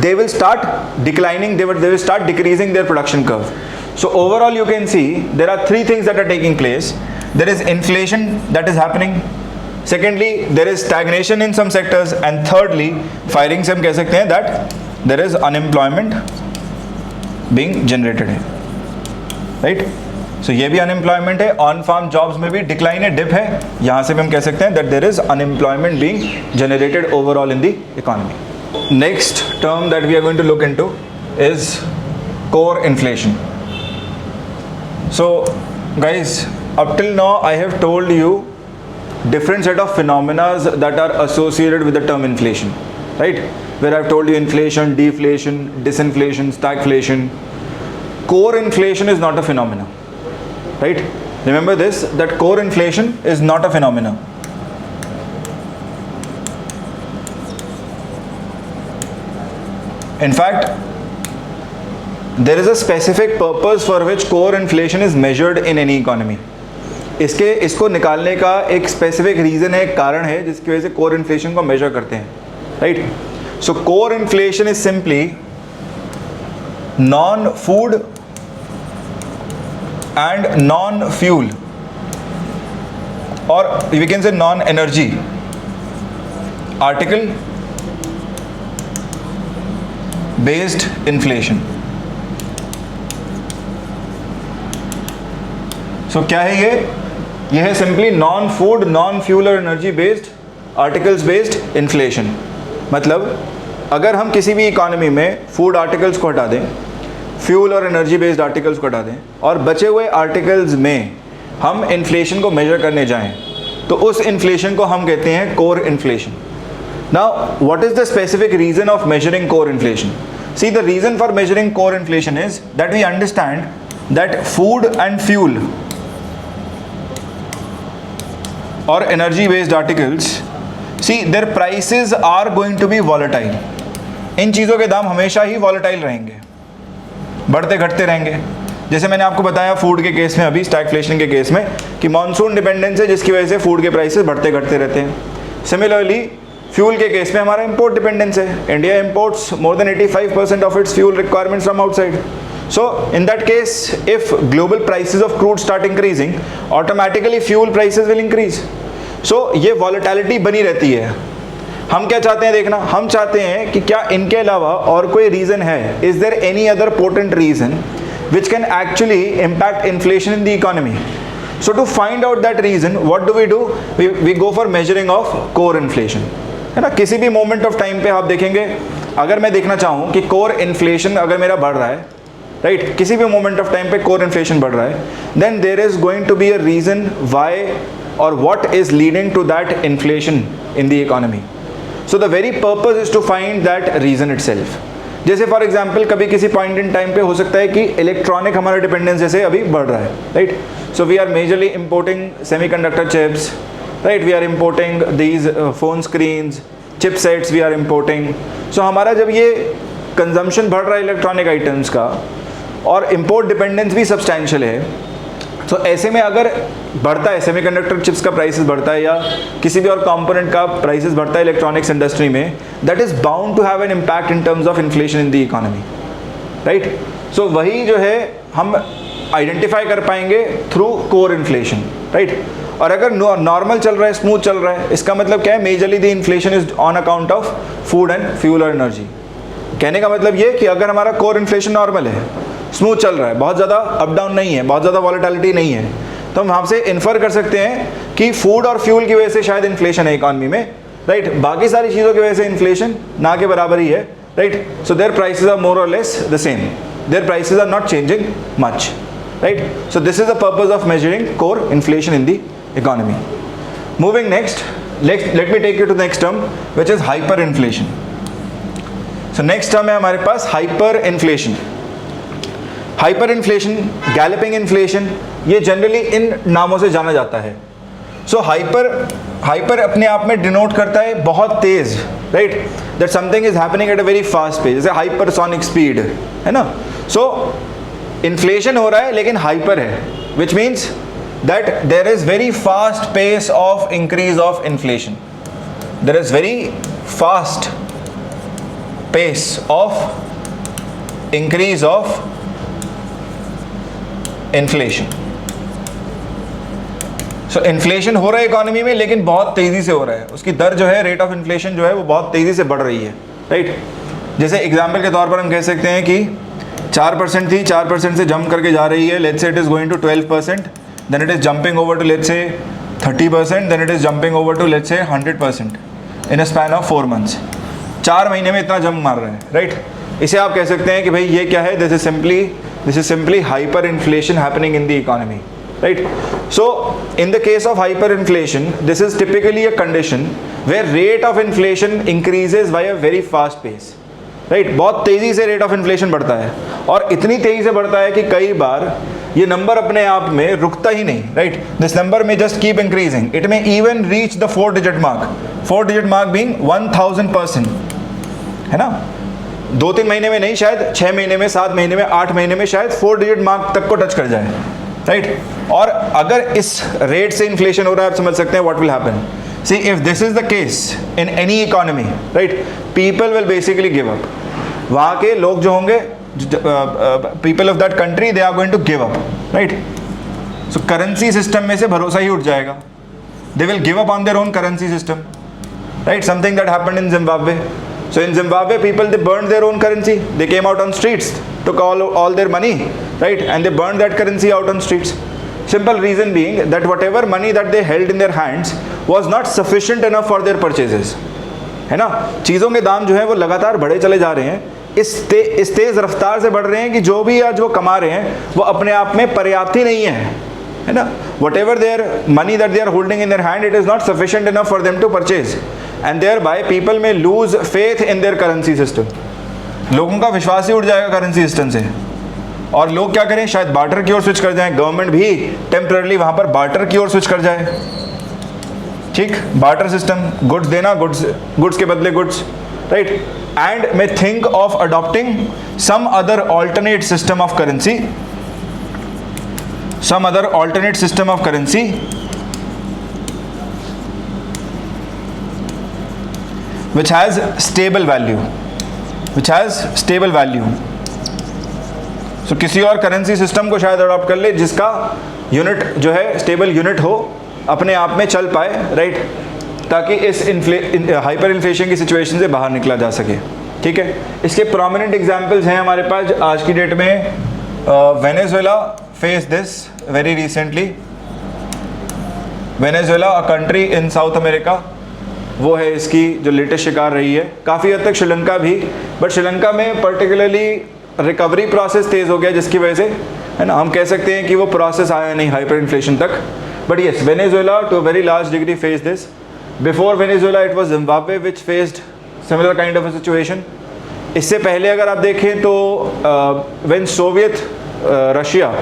they will start declining, they will start decreasing their production curve. So overall you can see there are three things that are taking place. There is inflation that is happening, secondly there is stagnation in some sectors, and thirdly firing से हम कह सकते हैं that there is unemployment being generated है, right? सो ये भी unemployment है, on farm jobs में भी डिक्लाइन है, डिप है, यहाँ से भी हम कह सकते हैं that there is unemployment being generated overall in the economy. Next term that we are going to look into is core inflation. So guys, up till now I have told you different set of phenomena that are associated with the term inflation, right, where I've told you inflation, deflation, disinflation, stagflation. Core inflation is not a phenomenon, right? Remember this, that core inflation is not a phenomenon. In fact, there is a specific purpose for which core inflation is measured in any economy. इसको निकालने का एक specific reason है, एक कारण है जिसकी वजह से कोर इन्फ्लेशन को मेजर करते हैं, right. So core inflation is simply non food and non fuel, और we can say non energy article based inflation. So क्या है ये है simply non food, non fuel और energy based articles based inflation. मतलब अगर हम किसी भी इकोनॉमी में फूड आर्टिकल्स को हटा दें, फ्यूल और एनर्जी बेस्ड आर्टिकल्स को हटा दें, और बचे हुए आर्टिकल्स में हम इन्फ्लेशन को मेजर करने जाएं, तो उस इन्फ्लेशन को हम कहते हैं core inflation. Now what is the specific reason of measuring core inflation? See, the reason for measuring core inflation is that we understand that food and fuel or energy based articles, see, their prices are going to be volatile. इन चीज़ों के दाम हमेशा ही volatile रहेंगे, बढ़ते घटते रहेंगे. जैसे मैंने आपको बताया फूड के केस में, अभी स्टैगफ्लेशन के केस में, कि मानसून डिपेंडेंस है जिसकी वजह से फूड के प्राइसेस बढ़ते घटते रहते हैं. सिमिलरली फ्यूल के केस में हमारा इंपोर्ट डिपेंडेंस है. India imports more than 85% of its fuel requirements from outside. So in that case, if global prices of crude start increasing, automatically fuel prices will increase. So ये volatility बनी रहती है. हम क्या चाहते हैं देखना, हम चाहते हैं कि क्या इनके अलावा और कोई रीज़न है, is there any other potent reason which can actually impact inflation in the economy? So to find out that reason, what do? We go for measuring of core inflation. है ना. किसी भी मोमेंट ऑफ टाइम पे आप देखेंगे, अगर मैं देखना चाहूँ कि कोर इन्फ्लेशन अगर मेरा बढ़ रहा है, राइट, किसी भी मोमेंट ऑफ टाइम पे कोर इन्फ्लेशन बढ़ रहा है, then there is going to be a reason why और what is leading to that inflation in the economy. So the very purpose is to find that reason itself. जैसे for example कभी किसी point in time पे हो सकता है कि electronic हमारा डिपेंडेंस जैसे अभी बढ़ रहा है, right. So we are majorly importing semiconductor chips, right, we are importing these phone screens, chipsets we are importing. So हमारा जब ये कंजम्पशन बढ़ रहा है इलेक्ट्रॉनिक आइटम्स का और इंपोर्ट डिपेंडेंस भी सब्सटैंशियल है, तो ऐसे में अगर बढ़ता है सेमीकंडक्टर चिप्स का प्राइसेस बढ़ता है या किसी भी और कंपोनेंट का प्राइसेस बढ़ता है इलेक्ट्रॉनिक्स इंडस्ट्री में, that is bound to have an impact in terms of inflation in the economy, right. So वही जो है हम आइडेंटिफाई कर पाएंगे थ्रू कोर इन्फ्लेशन, राइट. और अगर नॉर्मल चल रहा है, स्मूथ चल रहा है, इसका मतलब क्या है, majorly the inflation is on account of food and fuel और एनर्जी. कहने का मतलब ये कि अगर हमारा कोर इन्फ्लेशन नॉर्मल है, स्मूथ चल रहा है, बहुत ज़्यादा अप डाउन नहीं है, बहुत ज़्यादा वॉलेटिलिटी नहीं है, तो हम वहाँ से इन्फर कर सकते हैं कि फूड और फ्यूल की वजह से शायद इन्फ्लेशन है इकॉनमी में, राइट. बाकी सारी चीज़ों की वजह से इन्फ्लेशन ना के बराबर ही है, right. So their prices are more or less the same, their prices are not changing much, right. So this is the purpose of measuring core inflation in the economy. Moving next, let me take you to next term which is hyper inflation. So next term है हमारे पास hyper inflation. Hyper inflation, galloping inflation, ये generally इन नामों से जाना जाता है. सो हाइपर अपने आप में डिनोट करता है बहुत तेज, right, that something is happening at a very fast pace, जैसे हाइपरसोनिक स्पीड है ना. सो इन्फ्लेशन हो रहा है लेकिन हाइपर है, which means that there is very fast pace of increase of inflation. There is very fast pace of increase of inflation. So inflation हो रहा है इकोनॉमी में लेकिन बहुत तेज़ी से हो रहा है, उसकी दर जो है, रेट ऑफ इन्फ्लेशन जो है वो बहुत तेज़ी से बढ़ रही है, राइट. जैसे एग्जाम्पल के तौर पर हम कह सकते हैं कि 4% थी, 4% से जंप करके जा रही है, let's say it is going to 12%, then it is jumping over to let's say 30%, then it is jumping over to let's say 100% in a span of 4 months. 4 महीने में इतना जंप मार रहा है, राइट. इसे आप कह सकते हैं कि भाई ये क्या है, this is simply hyperinflation happening in the economy, right. So in the case of hyperinflation, this is typically a condition where rate of inflation increases by a very fast pace, right. बहुत तेज़ी से rate of inflation बढ़ता है और इतनी तेज़ी से बढ़ता है कि कई बार ये नंबर अपने आप में रुकता ही नहीं, right. This number may just keep increasing. It may even reach the 4-digit mark. 4-digit mark being 1000%, है ना. 2-3 महीने में नहीं, शायद 6 महीने में, 7 महीने में, 8 महीने में शायद 4-digit मार्क तक को टच कर जाए, राइट. और अगर इस रेट से इन्फ्लेशन हो रहा है, आप समझ सकते हैं what will happen. See if this is the case in any economy, right, people will basically give up. वहाँ के लोग जो होंगे, people of that country, they are going to give up, right. So currency system में से भरोसा ही उठ जाएगा. They will give up on their own currency system, right. Something that happened in Zimbabwe. So in Zimbabwe, people, they burned their own currency. They came out on streets, took all their money, right, and they burned that currency out on streets. Simple reason being that whatever money that they held in their hands was not sufficient enough for their purchases, है ना. चीज़ों के दाम जो है वो लगातार बढ़े चले जा रहे हैं, इस तेज़ रफ्तार से बढ़ रहे हैं कि जो भी आज वो कमा रहे हैं वो अपने आप में पर्याप्त ही नहीं है ना. Whatever their money that they are holding in their hand, it is not sufficient enough for them to purchase. And thereby people may lose faith in their currency system, लोगों का विश्वास ही उठ जाएगा करेंसी सिस्टम से, और लोग क्या करें, शायद बार्टर की ओर स्विच कर जाएं, गवर्नमेंट भी टेम्पररी वहाँ पर बार्टर की ओर स्विच कर जाए। ठीक, बार्टर सिस्टम, गुड्स देना, गुड्स के बदले goods, right. And may think of adopting some other alternate system of currency, some other alternate system of currency which has stable value, so किसी और करेंसी सिस्टम को शायद अडॉप्ट कर ले जिसका यूनिट जो है स्टेबल यूनिट हो, अपने आप में चल पाए, राइट, ताकि इस हाइपर इन्फ्लेशन की सिचुएशन से बाहर निकला जा सके। ठीक है, इसके प्रोमिनेंट एग्जांपल्स हैं हमारे पास आज की डेट में। Venezuela face this very recently. Venezuela, a country in south America, वो है इसकी जो लेटेस्ट शिकार रही है। काफ़ी हद तक श्रीलंका भी, बट श्रीलंका में पर्टिकुलरली रिकवरी प्रोसेस तेज़ हो गया, जिसकी वजह से, है ना, हम कह सकते हैं कि वो प्रोसेस आया नहीं हाइपर इन्फ्लेशन तक। But yes, Venezuela to a very large degree face this. Before Venezuela it was Zimbabwe which faced similar kind of a situation. इससे पहले अगर आप देखें तो when Soviet Russia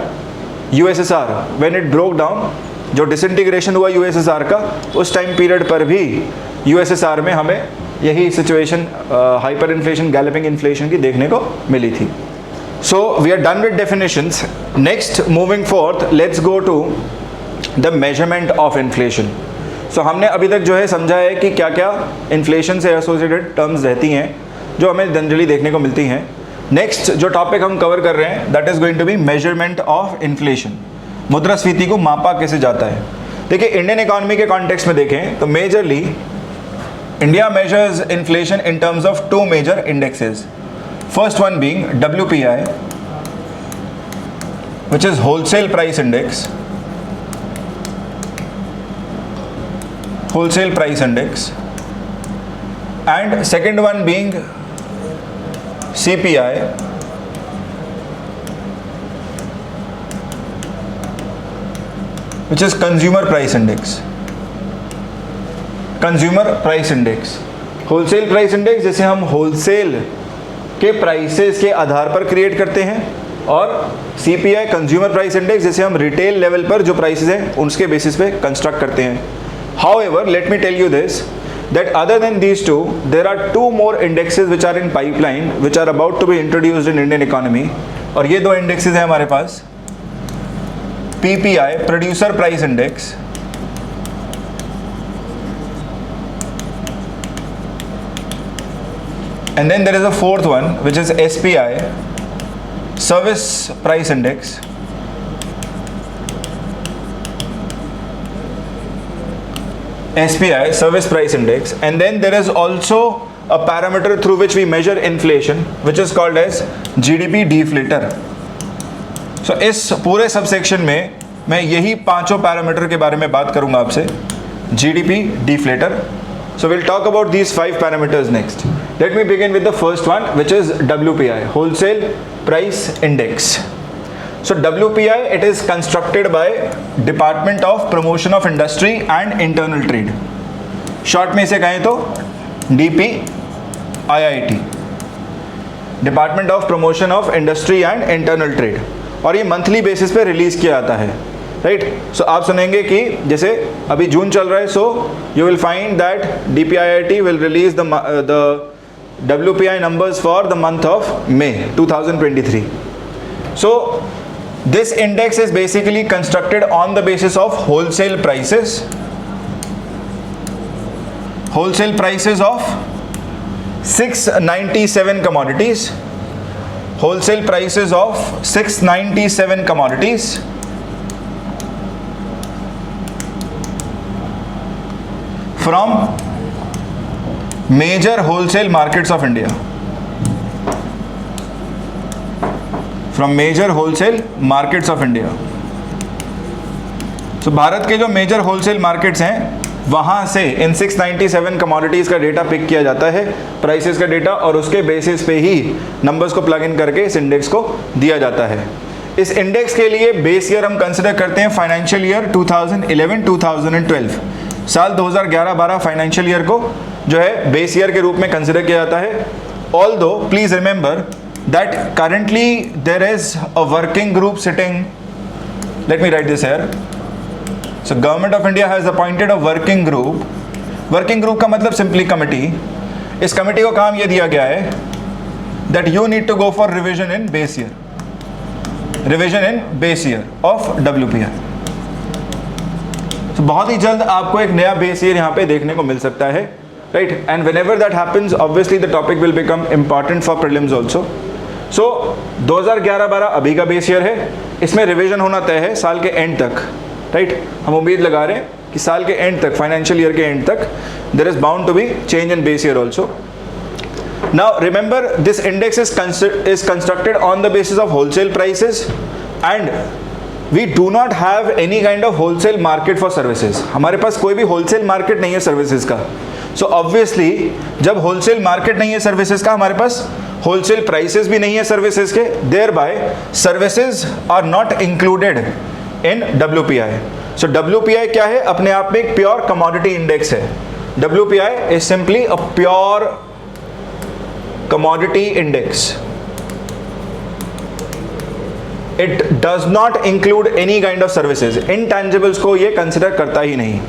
USSR when it broke down, जो disintegration हुआ USSR का, उस टाइम पीरियड पर भी USSR में हमें यही situation hyper inflation, galloping inflation की देखने को मिली थी। So we are done with definitions. Next, moving forth, let's go to the measurement of inflation. So हमने अभी तक जो है समझा है कि क्या क्या इन्फ्लेशन से एसोसिएटेड टर्म्स रहती हैं जो हमें जनरली देखने को मिलती हैं। नेक्स्ट जो टॉपिक हम कवर कर रहे हैं that is going to be measurement of inflation. मुद्रास्फीति को मापा कैसे जाता है। देखिए, इंडियन इकोनॉमी के कॉन्टेक्स्ट में देखें तो majorly India measures inflation in terms of two major indexes. First one being WPI, which is wholesale price index, and second one being CPI, which is consumer price index. Wholesale price index जैसे हम wholesale के prices के आधार पर create करते हैं, और CPI consumer price index जैसे हम रिटेल लेवल पर जो प्राइसेस हैं उसके बेसिस पे कंस्ट्रक्ट करते हैं। However, let me tell you this, that other than these two, there are two more indexes which are in pipeline, which are about to be introduced in Indian economy. और ये दो indexes हैं हमारे पास, PPI, Producer Price Index, and then there is a fourth one which is SPI, Service Price Index. SPI, Service Price Index, and then there is also a parameter through which we measure inflation, which is called as GDP deflator. So इस पूरे subsection में मैं यही पांचों parameter के बारे में बात करूंगा आपसे। GDP deflator. So we'll talk about these 5 parameters next. Let me begin with the first one, which is WPI, Wholesale Price Index. So WPI, it is constructed by Department of Promotion of Industry and Internal Trade. Short में इसे कहें तो DPIIT, department of promotion of industry and internal trade, और ये monthly basis पे release किया जाता है, राइट। सो आप सुनेंगे कि जैसे अभी जून चल रहा है, so you will find that DPIIT will release the WPI numbers for the month of May 2023. So this index is basically constructed on the basis of wholesale prices of 697 commodities, wholesale prices of 697 commodities from major wholesale markets of India, from major wholesale markets of India. So Bharat के जो major wholesale markets हैं वहाँ से इन 697 commodities का data pick किया जाता है, prices का डेटा, और उसके बेसिस पे ही नंबर्स को प्लग इन करके इस इंडेक्स को दिया जाता है। इस इंडेक्स के लिए बेस ईयर हम कंसिडर करते हैं फाइनेंशियल ईयर 2011-2012, साल 2011-12 फाइनेंशियल ईयर को जो है बेस ईयर के रूप में कंसिडर किया जाता है। although please remember that currently there is a working group sitting. Let me write this here. So government of India has appointed a working group. Working group का मतलब सिंपली कमिटी. इस committee को काम ये दिया गया है that you need to go for revision in base year, revision in base year of WPI. तो बहुत ही जल्द आपको एक नया बेस ईयर यहाँ पे देखने को मिल सकता है, right. And whenever that happens obviously the topic will become important for prelims also. So 2011-12 अभी का बेस ईयर है, इसमें रिविजन होना तय है साल के एंड तक, राइट. हम उम्मीद लगा रहे हैं कि साल के एंड तक, फाइनेंशियल ईयर के एंड तक, there is bound to be change in base year also. Now remember this index is constructed on the basis of wholesale prices and we do not have any kind of wholesale market for services. हमारे पास कोई भी wholesale market नहीं है services का. So obviously जब wholesale market नहीं है सर्विसेज का, हमारे पास होलसेल प्राइसेस भी नहीं है सर्विसेज के, there by services are not included in WPI. So WPI क्या है? अपने आप में एक प्योर कमोडिटी इंडेक्स है. WPI is simply a pure commodity index. It does not include any kind of services. Intangibles को ये कंसिडर करता ही नहीं.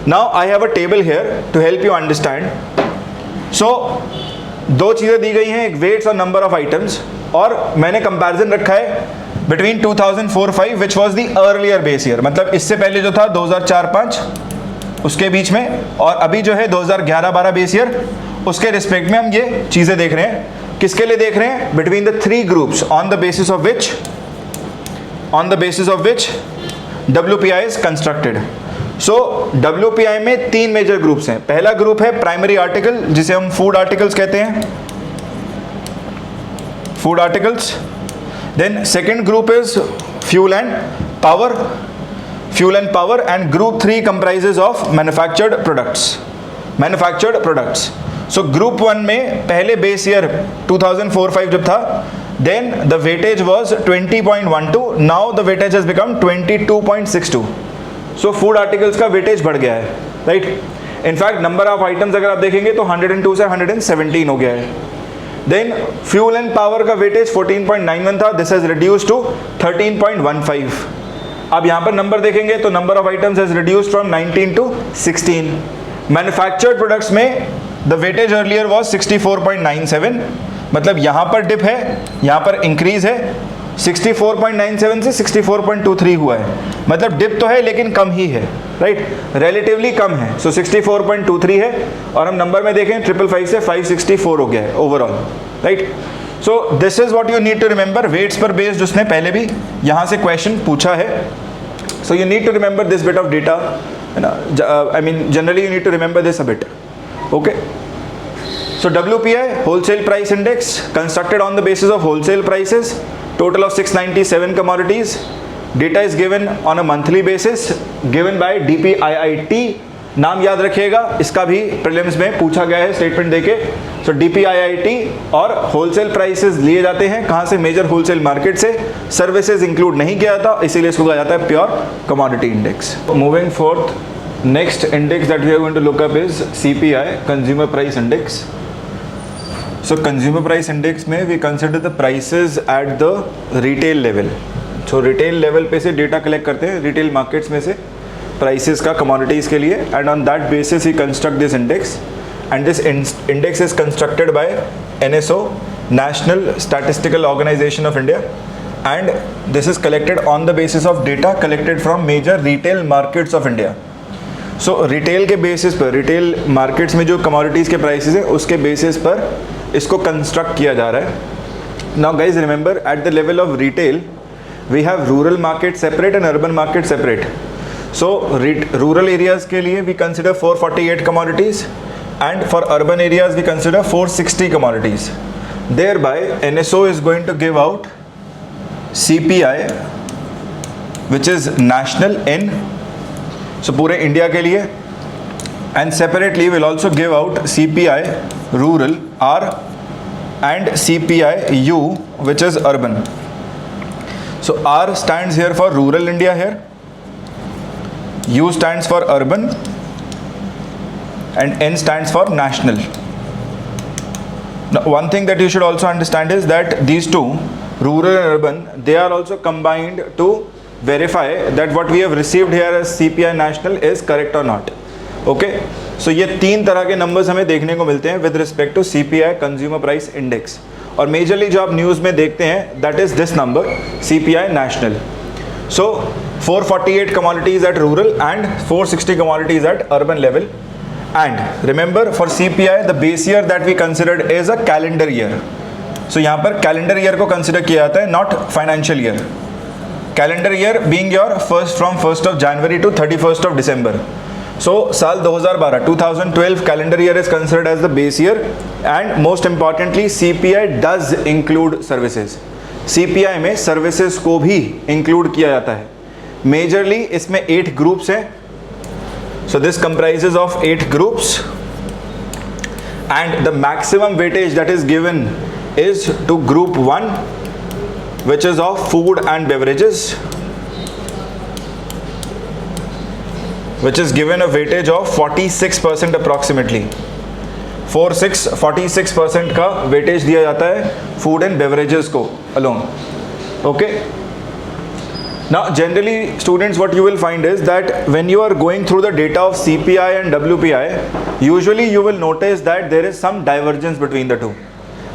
Now I have a table here to help you understand. So दो चीजें दी गई हैं, एक वेट्स और नंबर ऑफ आइटम्स, और मैंने कंपैरिजन रखा है between 2004-05 which was the earlier base year, मतलब इससे पहले जो था 2004-05 उसके बीच में, और अभी जो है 2011-12 बेस ईयर, उसके रिस्पेक्ट में हम ये चीजें देख रहे हैं. किसके लिए देख रहे हैं? Between the three groups on the basis of which WPI is constructed. So WPI में तीन मेजर ग्रुप्स हैं. पहला ग्रुप है प्राइमरी आर्टिकल, जिसे हम फूड आर्टिकल्स कहते हैं, food articles. Then second group is fuel and power, and group 3 comprises of manufactured products. So group 1 में पहले base year 2004-05 जब था, then the weightage was 20.12, now the weightage has become 22.62. So food articles का weightage बढ़ गया है, right? In fact number of items अगर आप देखेंगे तो 102 से 117 हो गया है. Then fuel and power का weightage 14.91 था, this has reduced to 13.15. अब यहाँ पर नंबर देखेंगे तो number of items has reduced from 19 to 16. Manufactured products में the weightage earlier was 64.97, मतलब यहाँ पर डिप है, यहाँ पर इंक्रीज है. 64.97 से 64.23 हुआ है, मतलब डिप तो है लेकिन कम ही है, राइट. रिलेटिवली कम है. सो 64.23 है, और हम नंबर में देखें 555 से 564 हो गया है overall, right. So this is what you need to remember. Weights पर बेस्ड उसने पहले भी यहाँ से क्वेश्चन पूछा है. So you need to remember this bit of data, है ना. I mean generally you need to remember this a bit. Okay. So WPI, wholesale price index, constructed on the basis of wholesale prices, total of 697 commodities. Data is given on a monthly basis, given by DPIIT. नाम याद रखिएगा, इसका भी prelims में पूछा गया है statement देके. सो DPIIT, और होलसेल प्राइसेस लिए जाते हैं कहाँ से? मेजर होलसेल मार्केट से. सर्विसेज इंक्लूड नहीं किया था, इसीलिए इसको कहा जाता है pure commodity index. Moving fourth, next index that we are going to look up is CPI, consumer price index. So consumer price index में we consider the prices at the retail level. So retail level पे से data collect करते हैं retail markets में से prices का commodities के लिए, and on that basis we construct this index, and this index is constructed by NSO, National Statistical Organization of India, and this is collected on the basis of data collected from major retail markets of India. So retail के basis पर, retail markets में जो commodities के prices हैं उसके basis पर इसको construct किया जा रहा है. Now guys remember, at the level of retail we have rural market separate and urban market separate. So rural areas के लिए we consider 448 commodities, and for urban areas we consider 460 commodities. There by NSO is going to give out CPI which is national in, so पूरे India के लिए, and separately will also give out CPI rural R and CPI U which is urban. So R stands here for rural India here, U stands for urban, and N stands for national. Now, one thing that you should also understand is that these two, rural and urban, they are also combined to verify that what we have received here as CPI national is correct or not. Okay, so ये तीन तरह के numbers हमें देखने को मिलते हैं with respect to CPI consumer price index, और मेजरली जो आप न्यूज़ में देखते हैं that is this number CPI national. So 448 commodities at rural and 460 commodities at urban level. And remember, for CPI the base year that we considered is a calendar year. So यहाँ पर calendar year को consider किया जाता है, not financial year. Calendar year being your from 1st of January to 31st of December. So साल 2012 2012 calendar year is considered as the base year, and most importantly CPI does include services. CPI में services को भी include किया जाता है. Majorly इसमें 8 groups हैं. So this comprises of 8 groups, and the maximum weightage that is given is to group 1, which is of food and beverages, which is given a weightage of 46% approximately. 46% का weightage दिया जाता है food and beverages को alone. Okay. Now generally students, what you will find is that when you are going through the data of CPI and WPI, usually you will notice that there is some divergence between the two.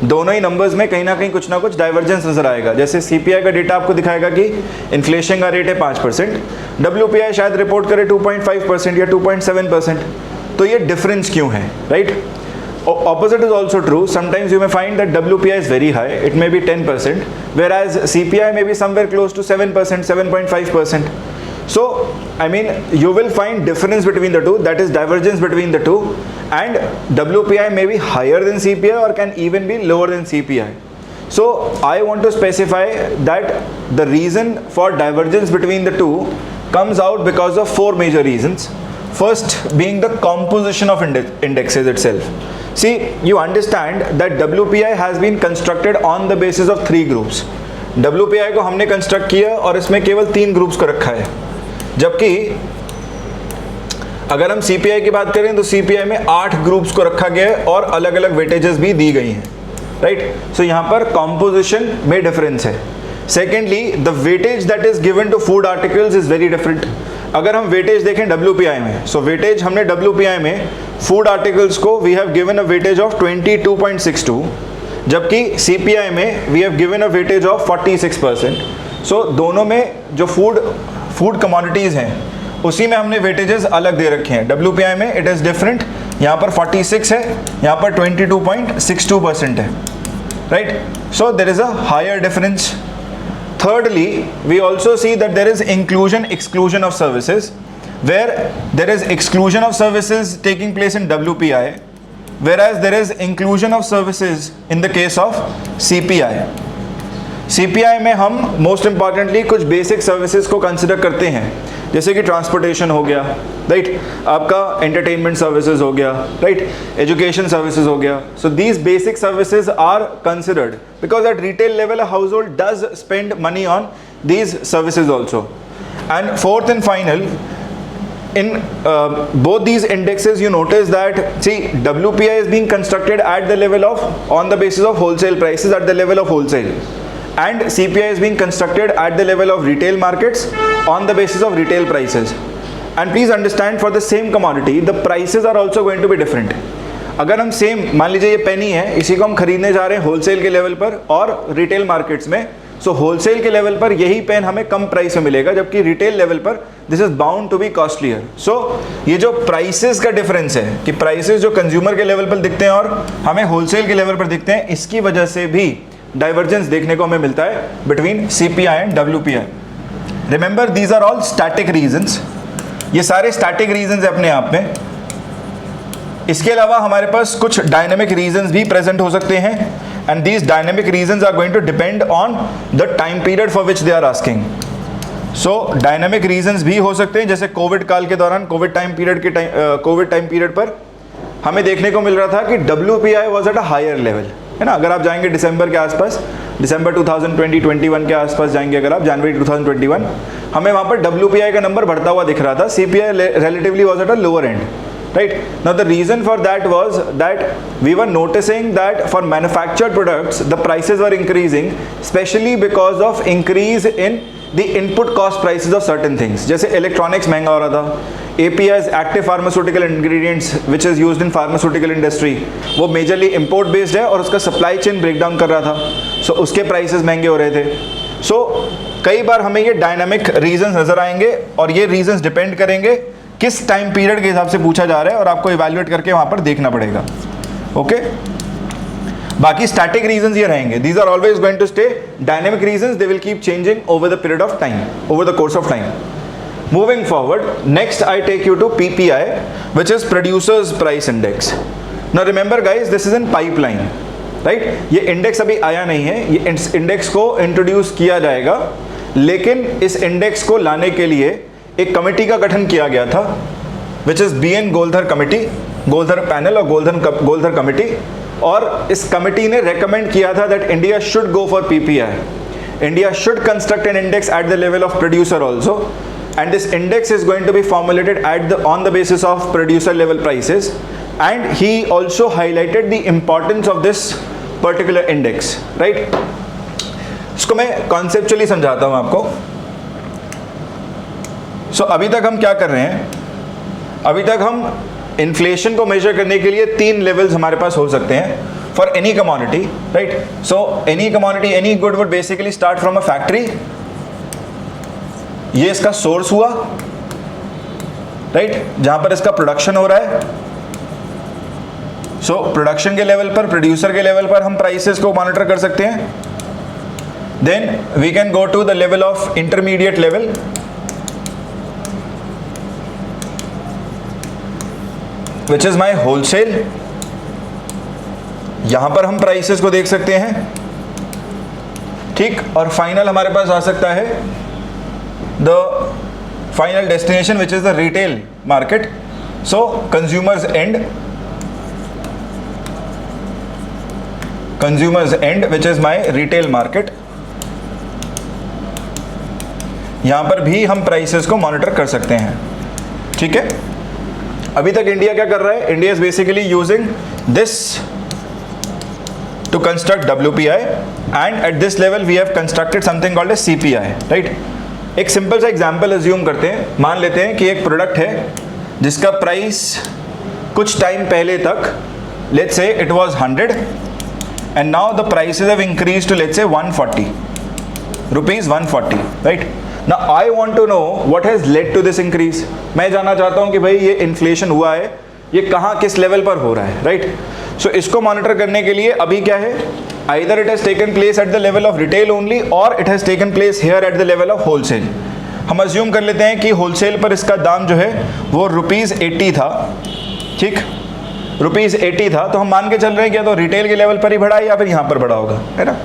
दोनों ही numbers में कहीं ना कुछ divergence नजर आएगा. जैसे CPI का data आपको दिखाएगा कि इन्फ्लेशन का रेट है 5%, WPI शायद रिपोर्ट करे 2.5% या 2.7%. तो ये डिफरेंस क्यों है, right? Opposite is also true. Sometimes you may find that WPI is very high, it may be 10%, whereas CPI may be somewhere close to 7%, 7.5%. So I mean, you will find difference between the two, that is divergence between the two, and WPI may be higher than CPI or can even be lower than CPI. So I want to specify that the reason for divergence between the two comes out because of 4 major reasons. First being the composition of indexes itself. See, you understand that WPI has been constructed on the basis of 3 groups. WPI को हमने construct किया और इसमें केवल 3 groups को रखा है, जबकि अगर हम CPI की बात करें तो CPI में 8 ग्रुप्स को रखा गया है और अलग अलग वेटेजेस भी दी गई हैं, राइट? सो यहाँ पर कॉम्पोजिशन में डिफरेंस है. Secondly, the weightage that is given to food articles is very different. अगर हम वेटेज देखें WPI में, सो वेटेज हमने WPI में फूड आर्टिकल्स को we have given a weightage of 22.62, जबकि CPI में we have given a weightage of 46%. So दोनों में जो फूड कमोडिटीज़ हैं उसी में हमने वेटेजेस अलग दे रखे हैं. WPI में इट इज़ डिफरेंट, यहाँ पर 46 है, यहाँ पर 22.62% है, right? So there is a higher difference. Thirdly, we also see that there is inclusion exclusion of services, where there is exclusion of services taking place in WPI, whereas there is inclusion of services in the case of CPI. CPI में हम most importantly कुछ basic services को consider करते हैं, जैसे कि transportation हो गया, राइट? आपका एंटरटेनमेंट सर्विसेज हो गया, राइट? एजुकेशन सर्विसेज हो गया. So these basic services are considered because at retail level a household does spend money on these services also. And fourth and final, in both these indexes you notice that, see, WPI is being constructed at the level of, on the basis of wholesale prices at the level of wholesale, and CPI is being constructed at the level of retail markets on the basis of retail prices. And please understand, for the same commodity the prices are also going to be different. अगर हम same, मान लीजिए ये पेनी है, इसी को हम खरीदने जा रहे हैं होलसेल के लेवल पर और रिटेल मार्केट्स में, सो होलसेल के लेवल पर यही पेन हमें कम प्राइस में मिलेगा, जबकि रिटेल लेवल पर this is bound to be costlier. So ये जो प्राइसेस का डिफरेंस है कि प्राइसेस जो कंज्यूमर के लेवल पर दिखते हैं और हमें होलसेल के लेवल पर दिखते हैं, इसकी वजह से भी डाइवर्जेंस देखने को हमें मिलता है between CPI and WPI. Remember, these are all static reasons. ये सारे स्टैटिक रीजंस है अपने आप में. इसके अलावा हमारे पास कुछ डायनेमिक रीजंस भी प्रेजेंट हो सकते हैं, and these dynamic reasons are going to depend on the time period for which they are asking. So dynamic reasons भी हो सकते हैं, जैसे कोविड काल के दौरान, कोविड टाइम पीरियड पर हमें देखने को मिल रहा था कि WPI was at a higher level, है ना? अगर आप जाएंगे दिसंबर के आसपास, दिसंबर 2020-21 के आसपास जाएंगे अगर आप, जनवरी 2021, हमें वहाँ पर WPI का नंबर बढ़ता हुआ दिख रहा था. CPI relatively was at a lower and. right? Now the reason for that was that we were noticing that for manufactured products the prices were increasing, especially because of increase in the input cost prices of certain things. जैसे electronics महंगा हो रहा था, APIs active pharmaceutical ingredients which is used in pharmaceutical industry वो majorly import based है और उसका supply chain breakdown कर रहा था, so उसके prices महंगे हो रहे थे. So कई बार हमें ये डायनामिक रीजंस नजर आएंगे और ये रीजंस डिपेंड करेंगे किस टाइम पीरियड के हिसाब से पूछा जा रहा है और आपको इवैल्यूएट करके वहां पर देखना पड़ेगा. ओके, बाकी स्टैटिक रीजंस ये रहेंगे. These are always going to stay. Dynamic reasons they will keep changing over the period of time, over the course of time. Moving forward, next I take you to PPI, which is producers price index. Now remember guys, this is in pipeline, right? ये index अभी आया नहीं है, ये index को introduce किया जाएगा, लेकिन इस इंडेक्स को लाने के लिए एक कमेटी का गठन किया गया था, which is BN Goldar committee, Goldar panel और गोलधर कमेटी. और इस कमेटी ने रेकमेंड किया था that India should go for PPI. India should construct an index at the level of producer also, and this index is going to be formulated on the basis of producer level prices. And he also highlighted the importance of this particular index, right? इसको मैं conceptually समझाता हूं आपको. सो अभी तक हम क्या कर रहे हैं? अभी तक हम इन्फ्लेशन को मेजर करने के लिए 3 लेवल्स हमारे पास हो सकते हैं for any commodity, right? So any commodity, any good would basically start from a factory. ये इसका सोर्स हुआ, राइट, जहां पर इसका प्रोडक्शन हो रहा है. सो प्रोडक्शन के लेवल पर, प्रोड्यूसर के लेवल पर हम प्राइसेस को मॉनिटर कर सकते हैं. Then we can go to the level of intermediate level, which is my wholesale. यहां पर हम प्राइसेस को देख सकते हैं, ठीक. और फाइनल हमारे पास आ सकता है the final destination, which is the retail market. So consumers and which is my retail market. यहां पर भी हम प्राइसेस को मॉनिटर कर सकते हैं, ठीक है. अभी तक इंडिया क्या कर रहा है? India is basically using this to construct WPI, and at this level we have constructed something called as CPI, right? एक सिंपल सा एग्जांपल अज्यूम करते हैं. मान लेते हैं कि एक प्रोडक्ट है जिसका प्राइस कुछ टाइम पहले तक, let's say it was 100, and now the prices have increased to let's say 140 rupees, 140, right? Now I want to know what has led to this increase. मैं जानना चाहता हूं कि भाई ये इन्फ्लेशन हुआ है, ये कहाँ किस लेवल पर हो रहा है, राइट? सो इसको मॉनिटर करने के लिए अभी क्या है? Either it has taken place at the level of retail only or it has taken place here at the level of wholesale. हम अज्यूम कर लेते हैं कि होलसेल पर इसका दाम जो है वो ₹80 था, ठीक, ₹80 था. तो हम मान के चल रहे हैं कि या तो रिटेल के लेवल पर ही बढ़ा है या फिर यहाँ पर बढ़ा होगा, है ना?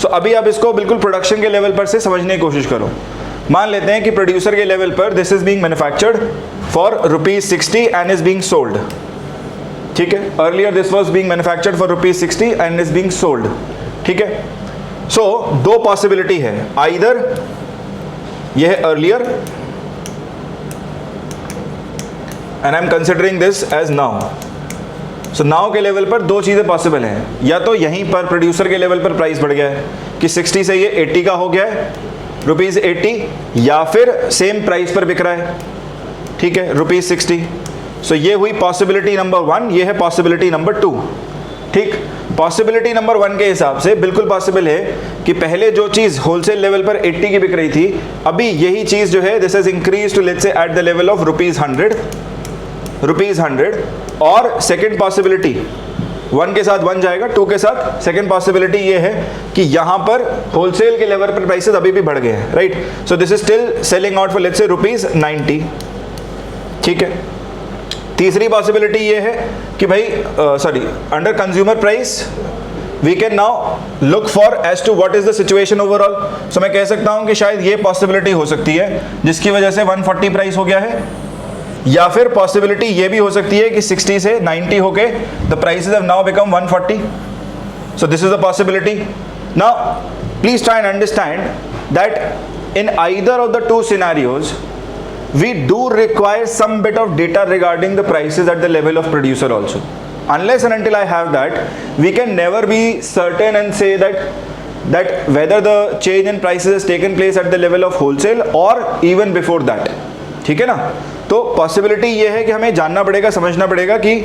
सो अभी आप इसको बिल्कुल प्रोडक्शन के लेवल पर से समझने की कोशिश करो. मान लेते हैं कि प्रोड्यूसर के लेवल पर this is being manufactured for ₹60 and is being sold, ठीक है. Earlier this was being manufactured for ₹60 and is being sold, ठीक है. सो दो पॉसिबिलिटी है, आइदर ये है earlier and I am considering this as now. So now के level पर दो चीजें पॉसिबल हैं, या तो यहीं पर प्रोड्यूसर के लेवल पर प्राइस बढ़ गया है कि 60 से ये 80 का हो गया है, ₹80, या फिर सेम प्राइस पर बिक रहा है, ठीक है, ₹60. सो ये हुई पॉसिबिलिटी नंबर 1, ये है पॉसिबिलिटी नंबर 2, ठीक. पॉसिबिलिटी नंबर 1 के हिसाब से बिल्कुल पॉसिबल है कि पहले जो चीज होलसेल लेवल पर 80 की बिक रही थी, अभी यही चीज जो है this is increase to let's say at the level of ₹100. और सेकेंड पॉसिबिलिटी, 1 के साथ 1 जाएगा, 2 के साथ सेकेंड पॉसिबिलिटी ये है कि यहां पर होलसेल के लेवल पर प्राइसेस अभी भी बढ़ गए हैं, right? So this is still selling out for let's से ₹90, ठीक है. तीसरी पॉसिबिलिटी ये है कि भाई under consumer price we can now look for as to what is the situation overall. So मैं कह सकता हूं कि शायद ये पॉसिबिलिटी हो सकती है जिसकी वजह से 140 प्राइस हो गया है, या फिर पॉसिबिलिटी ये भी हो सकती है कि 60 से 90 होके the prices have now become 140. So this is the possibility. Now please try and understand that in either of the two scenarios we do require some bit of data regarding the prices at the level of producer also. Unless and until I have that, we can never be certain and say that whether the change in prices has taken place at the level of wholesale or even before that. ठीक है ना? तो possibility ये है कि हमें जानना पड़ेगा, समझना पड़ेगा कि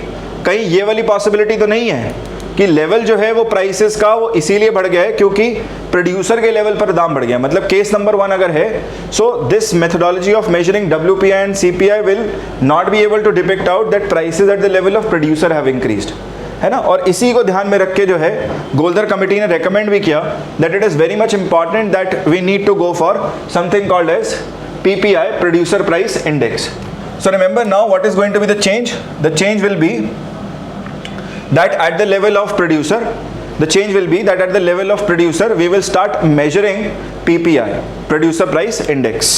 कहीं ये वाली पॉसिबिलिटी तो नहीं है कि लेवल जो है वो प्राइसेस का वो इसीलिए बढ़ गया है क्योंकि प्रोड्यूसर के लेवल पर दाम बढ़ गया. मतलब केस नंबर 1 अगर है, so this methodology of measuring WPI and CPI will not be able to depict out that prices at the level of producer have increased, है ना. और इसी को ध्यान में रख के जो है गोल्डर कमेटी ने रेकमेंड भी किया that it is very much important that we need to go for something called as PPI, producer price index. So remember now what is going to be the change? The change will be that at the level of producer, we will start measuring PPI, producer price index.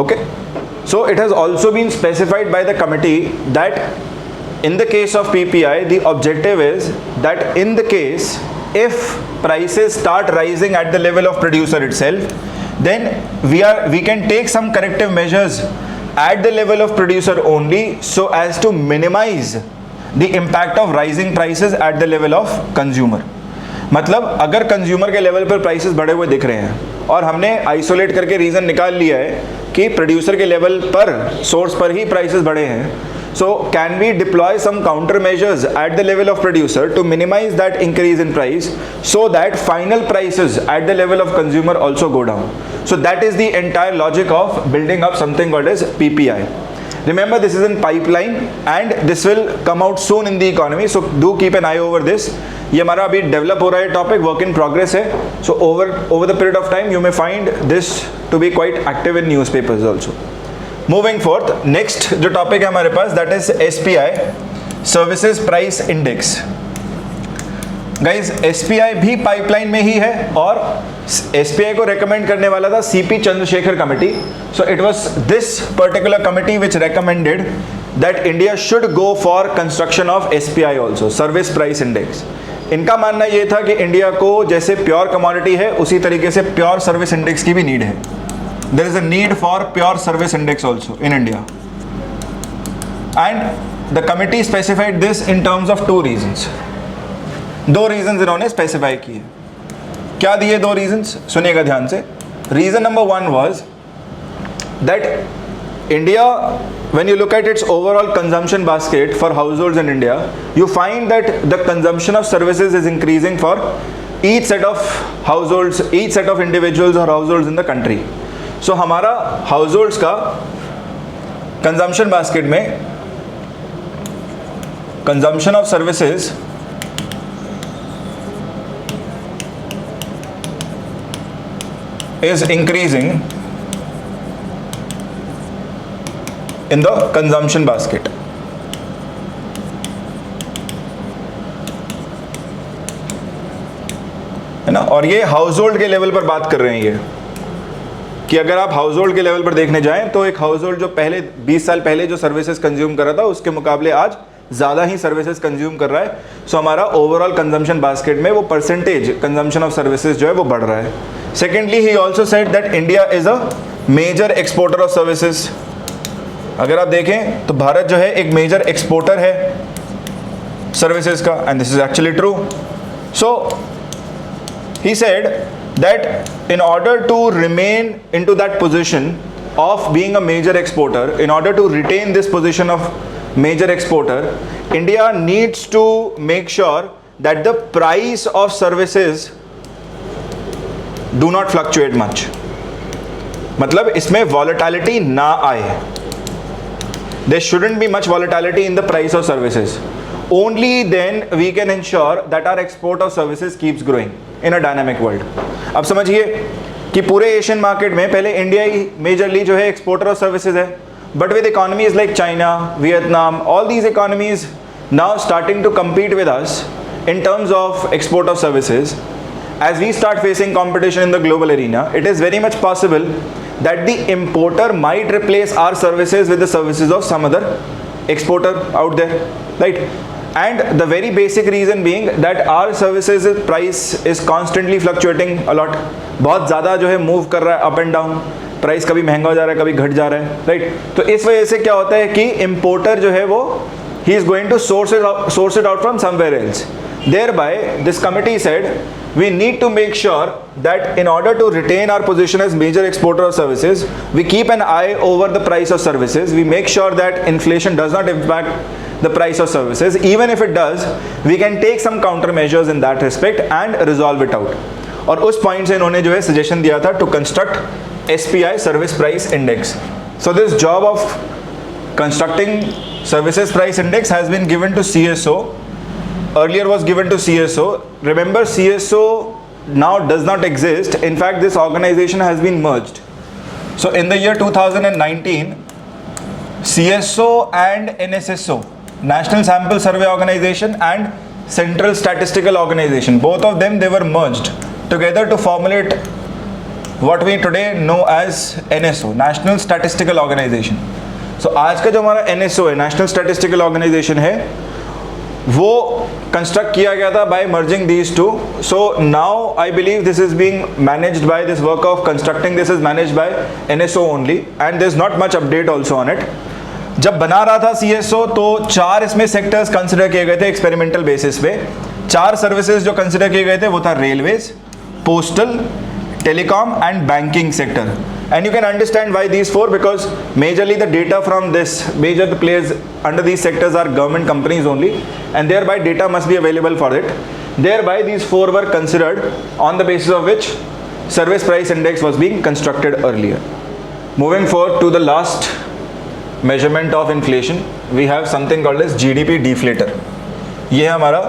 Okay. So it has also been specified by the committee that in the case of PPI, the objective is that in the case if prices start rising at the level of producer itself, then we can take some corrective measures at the level of producer only so as to minimize the impact of rising prices at the level of consumer. मतलब अगर consumer के level पर prices बढ़े हुए दिख रहे हैं और हमने आइसोलेट करके रीज़न निकाल लिया है कि प्रोड्यूसर के लेवल पर सोर्स पर ही प्राइसेस बढ़े हैं, so can we deploy some countermeasures at the level of producer to minimize that increase in price so that final prices at the level of consumer also go down. So that is the entire logic of building up something called as PPI. Remember, this is in pipeline and this will come out soon in the economy, so do keep an eye over this. ये हमारा अभी develop हो रहा है topic, work in progress है. So over the period of time you may find this to be quite active in newspapers also. Moving fourth, next जो topic है हमारे पास that is SPI, services price index. Guys SPI भी pipeline में ही है और SPI को रेकमेंड करने वाला था CP Chandrashekhar committee. So it was this particular committee which recommended that India should go for construction of SPI also, service price index. इनका मानना ये था कि इंडिया को जैसे प्योर कमोडिटी है उसी तरीके से प्योर सर्विस इंडेक्स की भी नीड है. There is a need for pure service index also in India, and the committee specified this in terms of 2 reasons. 2 reasons इन्होंने specify किए. क्या दिए 2 reasons? सुनिएगा ध्यान से. Reason number 1 was that India, when you look at its overall consumption basket for households in India, you find that the consumption of services is increasing for each set of households, each set of individuals or households in the country. सो हमारा households का consumption basket में consumption of services is increasing in the consumption basket. है ना. और ये house hold के level पर बात कर रहे हैं ये कि अगर आप हाउस होल्ड के लेवल पर देखने जाएं तो एक हाउस होल्ड जो पहले 20 साल पहले जो सर्विसेज कंज्यूम कर रहा था उसके मुकाबले आज ज़्यादा ही सर्विसेज कंज्यूम कर रहा है. सो हमारा ओवरऑल कंजम्पशन बास्केट में वो परसेंटेज कंजम्पशन ऑफ सर्विसेज जो है वो बढ़ रहा है. Secondly he also said that India is a major exporter of services. अगर आप देखें तो भारत जो है एक मेजर एक्सपोर्टर है सर्विसेज का, and this is actually true. So he said that in order to remain into that position of being a major exporter, in order to retain this position of major exporter, India needs to make sure that the price of services do not fluctuate much. मतलब इसमें volatility ना आए. There shouldn't be much volatility in the price of services. Only then we can ensure that our export of services keeps growing in a dynamic world. अब समझिए कि पूरे Asian market में पहले इंडिया ही मेजरली जो है एक्सपोर्टर ऑफ सर्विसेज है, but with economies like China, Vietnam, all these economies now starting to compete with us in terms of export of services. As we start facing competition in the global arena, it is very much possible that the importer might replace our services with the services of some other exporter out there, right? And the very basic reason being that our services price is constantly fluctuating a lot. बहुत ज़्यादा जो है move कर रहा है up and down. Price कभी महंगा हो जा रहा है, कभी घट जा रहा है, राइट। तो इस वजह से क्या होता है कि इम्पोर्टर जो है वो he is going to source it out from somewhere else. Thereby, this committee said we need to make sure that in order to retain our position as major exporter of services, we keep an eye over the price of services. We make sure that inflation does not impact the price of services. Even if it does, we can take some countermeasures in that respect and resolve it out. और उस point से इन्होंने जो है suggestion दिया था to construct SPI service price index. So this job of constructing services price index has been given to CSO. Earlier was given to CSO. Remember, CSO now does not exist. In fact, this organization has been merged. So in the year 2019, CSO and NSSO, National Sample Survey Organization and Central Statistical Organization, both of them, they were merged together to formulate what we today know as NSO, National Statistical Organization. So आज का जो हमारा NSO है, National Statistical Organization है, वो construct किया गया था by merging these two. So now I believe this is being managed by this work of constructing this is managed by NSO only and there is not much update also on it. जब बना रहा था CSO तो 4 इसमें sectors consider किए गए थे experimental basis पे. 4 सर्विसेज जो कंसिडर किए गए थे वो था railways, postal, telecom and banking sector. And you can understand why these 4, because majorly the data from this major players under these sectors are government companies only, and thereby data must be available for it. Thereby these 4 were considered on the basis of which service price index was being constructed earlier. Moving forward to the last measurement of inflation, we have something called as GDP deflator. ये है हमारा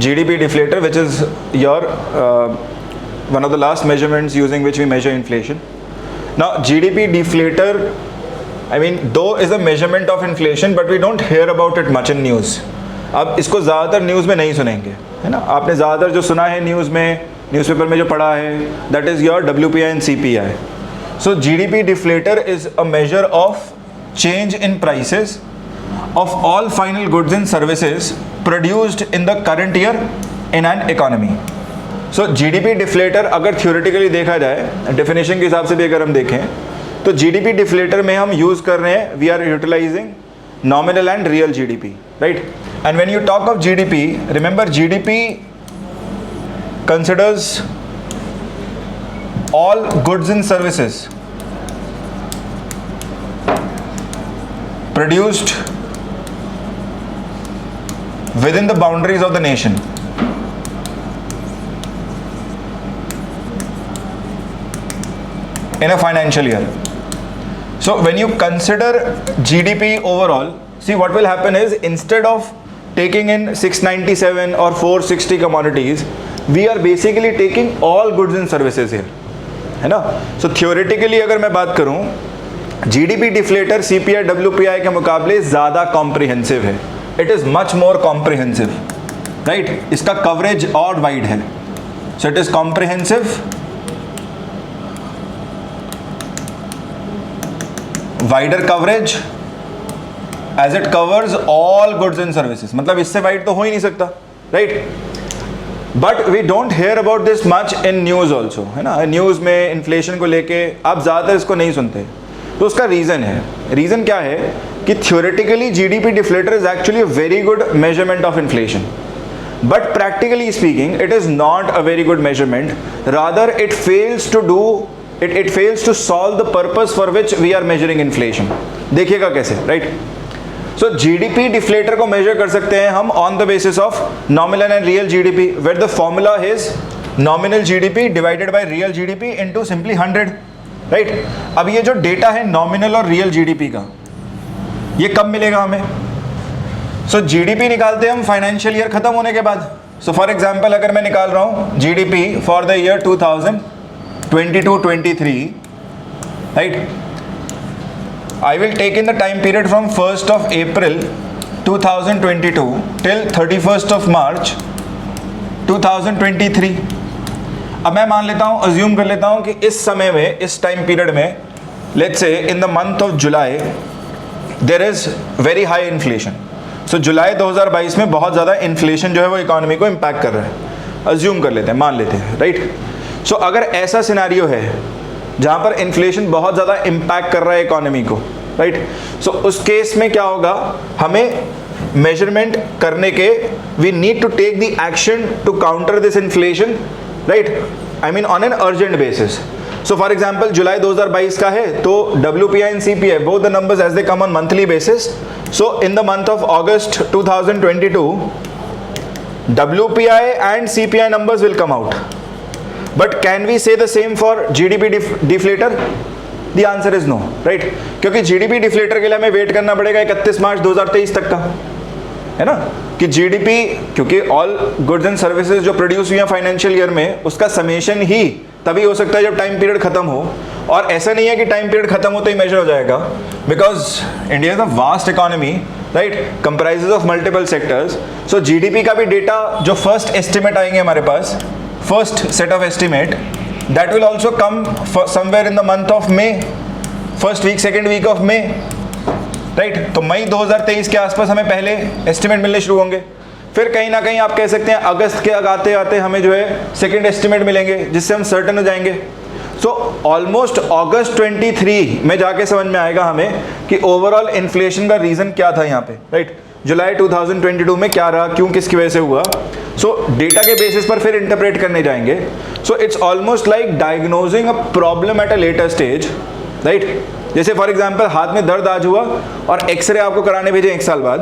GDP deflator, which is your one of the last measurements using which we measure inflation. Now GDP deflator, I mean, though is a measurement of inflation, but we don't hear about it much in news. अब इसको ज़्यादातर news में नहीं सुनेंगे, है ना. आपने ज़्यादातर जो सुना है न्यूज़ में, न्यूज़पेपर में जो पढ़ा है, that is your WPI and CPI. So GDP deflator is a measure of change in prices of all final goods and services produced in the current year in an economy. So GDP deflator अगर theoretically देखा जाए, definition के हिसाब से भी अगर हम देखें तो GDP डिफ्लेटर में हम यूज़ कर रहे हैं, we are utilizing nominal and real GDP, right. And when you talk of GDP, remember GDP considers all goods and services produced within the boundaries of the nation. In a financial year. So when you consider GDP overall, see what will happen is instead of taking in 697 or 460 commodities, we are basically taking all goods and services here, है ना. So theoretically अगर मैं बात करूँ, GDP deflator CPI WPI के मुकाबले ज़्यादा comprehensive है. It is much more comprehensive, right? इसका coverage और wide है. So it is comprehensive, wider coverage as it covers all goods and services. मतलब इससे वाइड तो हो ही नहीं सकता, right. But we don't hear about this much in news also, है ना. न्यूज़ में इन्फ्लेशन को लेके आप ज़्यादातर इसको नहीं सुनते. तो उसका रीज़न है. रीज़न क्या है कि theoretically GDP deflator is actually a very good measurement of inflation, but practically speaking it is not a very good measurement. Rather it fails to do it fails to solve the purpose for which we are measuring inflation. देखिएगा कैसे, right? So GDP deflator को measure कर सकते हैं हम on the basis of nominal and real GDP, where the formula is nominal GDP divided by real GDP into simply 100, right? अब ये जो डेटा है nominal और real GDP का, ये कब मिलेगा हमें? So GDP निकालते हैं हम फाइनेंशियल ईयर खत्म होने के बाद. So for example अगर मैं निकाल रहा हूँ GDP for the year 2022-23, right? I will take in the time period from 1st of April 2022 till 31st of March 2023. अब मैं मान लेता हूँ, अज्यूम कर लेता हूँ कि इस समय में, इस टाइम पीरियड में, let's say in the month of July there is very high inflation. So जुलाई 2022 में बहुत ज़्यादा इन्फ्लेशन जो है वो इकोनॉमी को इम्पैक्ट कर रहा है. अज्यूम कर लेते हैं, मान लेते हैं, राइट. सो अगर ऐसा सिनेरियो है जहां पर इन्फ्लेशन बहुत ज़्यादा इम्पैक्ट कर रहा है इकोनॉमी को, राइट। सो उस केस में क्या होगा, हमें मेजरमेंट करने के we need to take the action to counter this inflation, right, I mean on an urgent basis. So for example जुलाई 2022 का है तो WPI and CPI both the numbers as they come on monthly basis. So in the month of August 2022 WPI and CPI numbers will come out. But can we say the same for GDP deflator? The answer is no, right? क्योंकि GDP deflator के लिए हमें wait करना पड़ेगा 31 मार्च 2023 तक का, है ना, कि GDP, क्योंकि ऑल गुड्स एंड सर्विसेज जो प्रोड्यूस हुई हैं फाइनेंशियल ईयर में उसका समेशन ही तभी हो सकता है जब टाइम पीरियड खत्म हो, और ऐसा नहीं है कि टाइम पीरियड खत्म हो तो ही मेजर हो जाएगा, because India is a vast economy, right, comprises of multiple sectors. So GDP का भी डेटा जो फर्स्ट एस्टिमेट आएंगे हमारे पास, first set of estimate, that will also come somewhere in the month of May, first week second week of May, right. तो मई 2023 के आसपास हमें पहले एस्टिमेट मिलने शुरू होंगे, फिर कहीं ना कहीं आप कह सकते हैं अगस्त के आते आते हमें जो है सेकेंड एस्टिमेट मिलेंगे, जिससे हम सर्टन हो जाएंगे। सो ऑलमोस्ट अगस्त 23 में जाके समझ में आएगा हमें कि ओवरऑल इन्फ्लेशन का रीज़न क्या था यहाँ पे, राइट। जुलाई 2022 में क्या रहा, क्यों, किसकी वजह से हुआ। सो डेटा के बेसिस पर फिर इंटरप्रेट करने जाएंगे। So it's almost like diagnosing a problem at a later stage, right. जैसे फॉर एग्जांपल हाथ में दर्द आज हुआ और एक्सरे आपको कराने भेजे 1 साल बाद,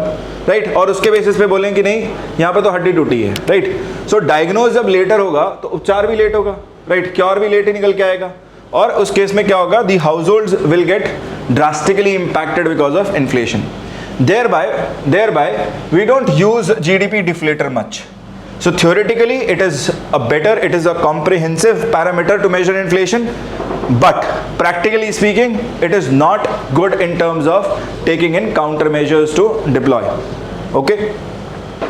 राइट, और उसके बेसिस पे बोलें कि नहीं यहाँ पे तो हड्डी टूटी है, राइट। सो डायग्नोज जब लेटर होगा तो उपचार भी लेट होगा, राइट, क्योर भी लेट ही निकल के आएगा, और उस केस में क्या होगा, the house holds will get drastically impacted because of inflation. thereby we don't use GDP deflator much. So theoretically it is a comprehensive parameter to measure inflation, but practically speaking it is not good in terms of taking in countermeasures to deploy. Okay,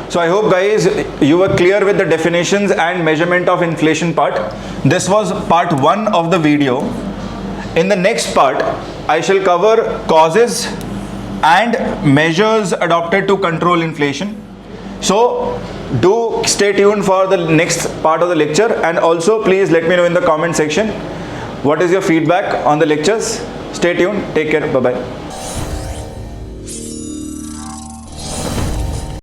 so I hope guys you were clear with the definitions and measurement of inflation part. This was part 1 of the video. In the next part I shall cover causes and measures adopted to control inflation. So do stay tuned for the next part of the lecture, and also please let me know in the comment section what is your feedback on the lectures. Stay tuned, take care, bye bye.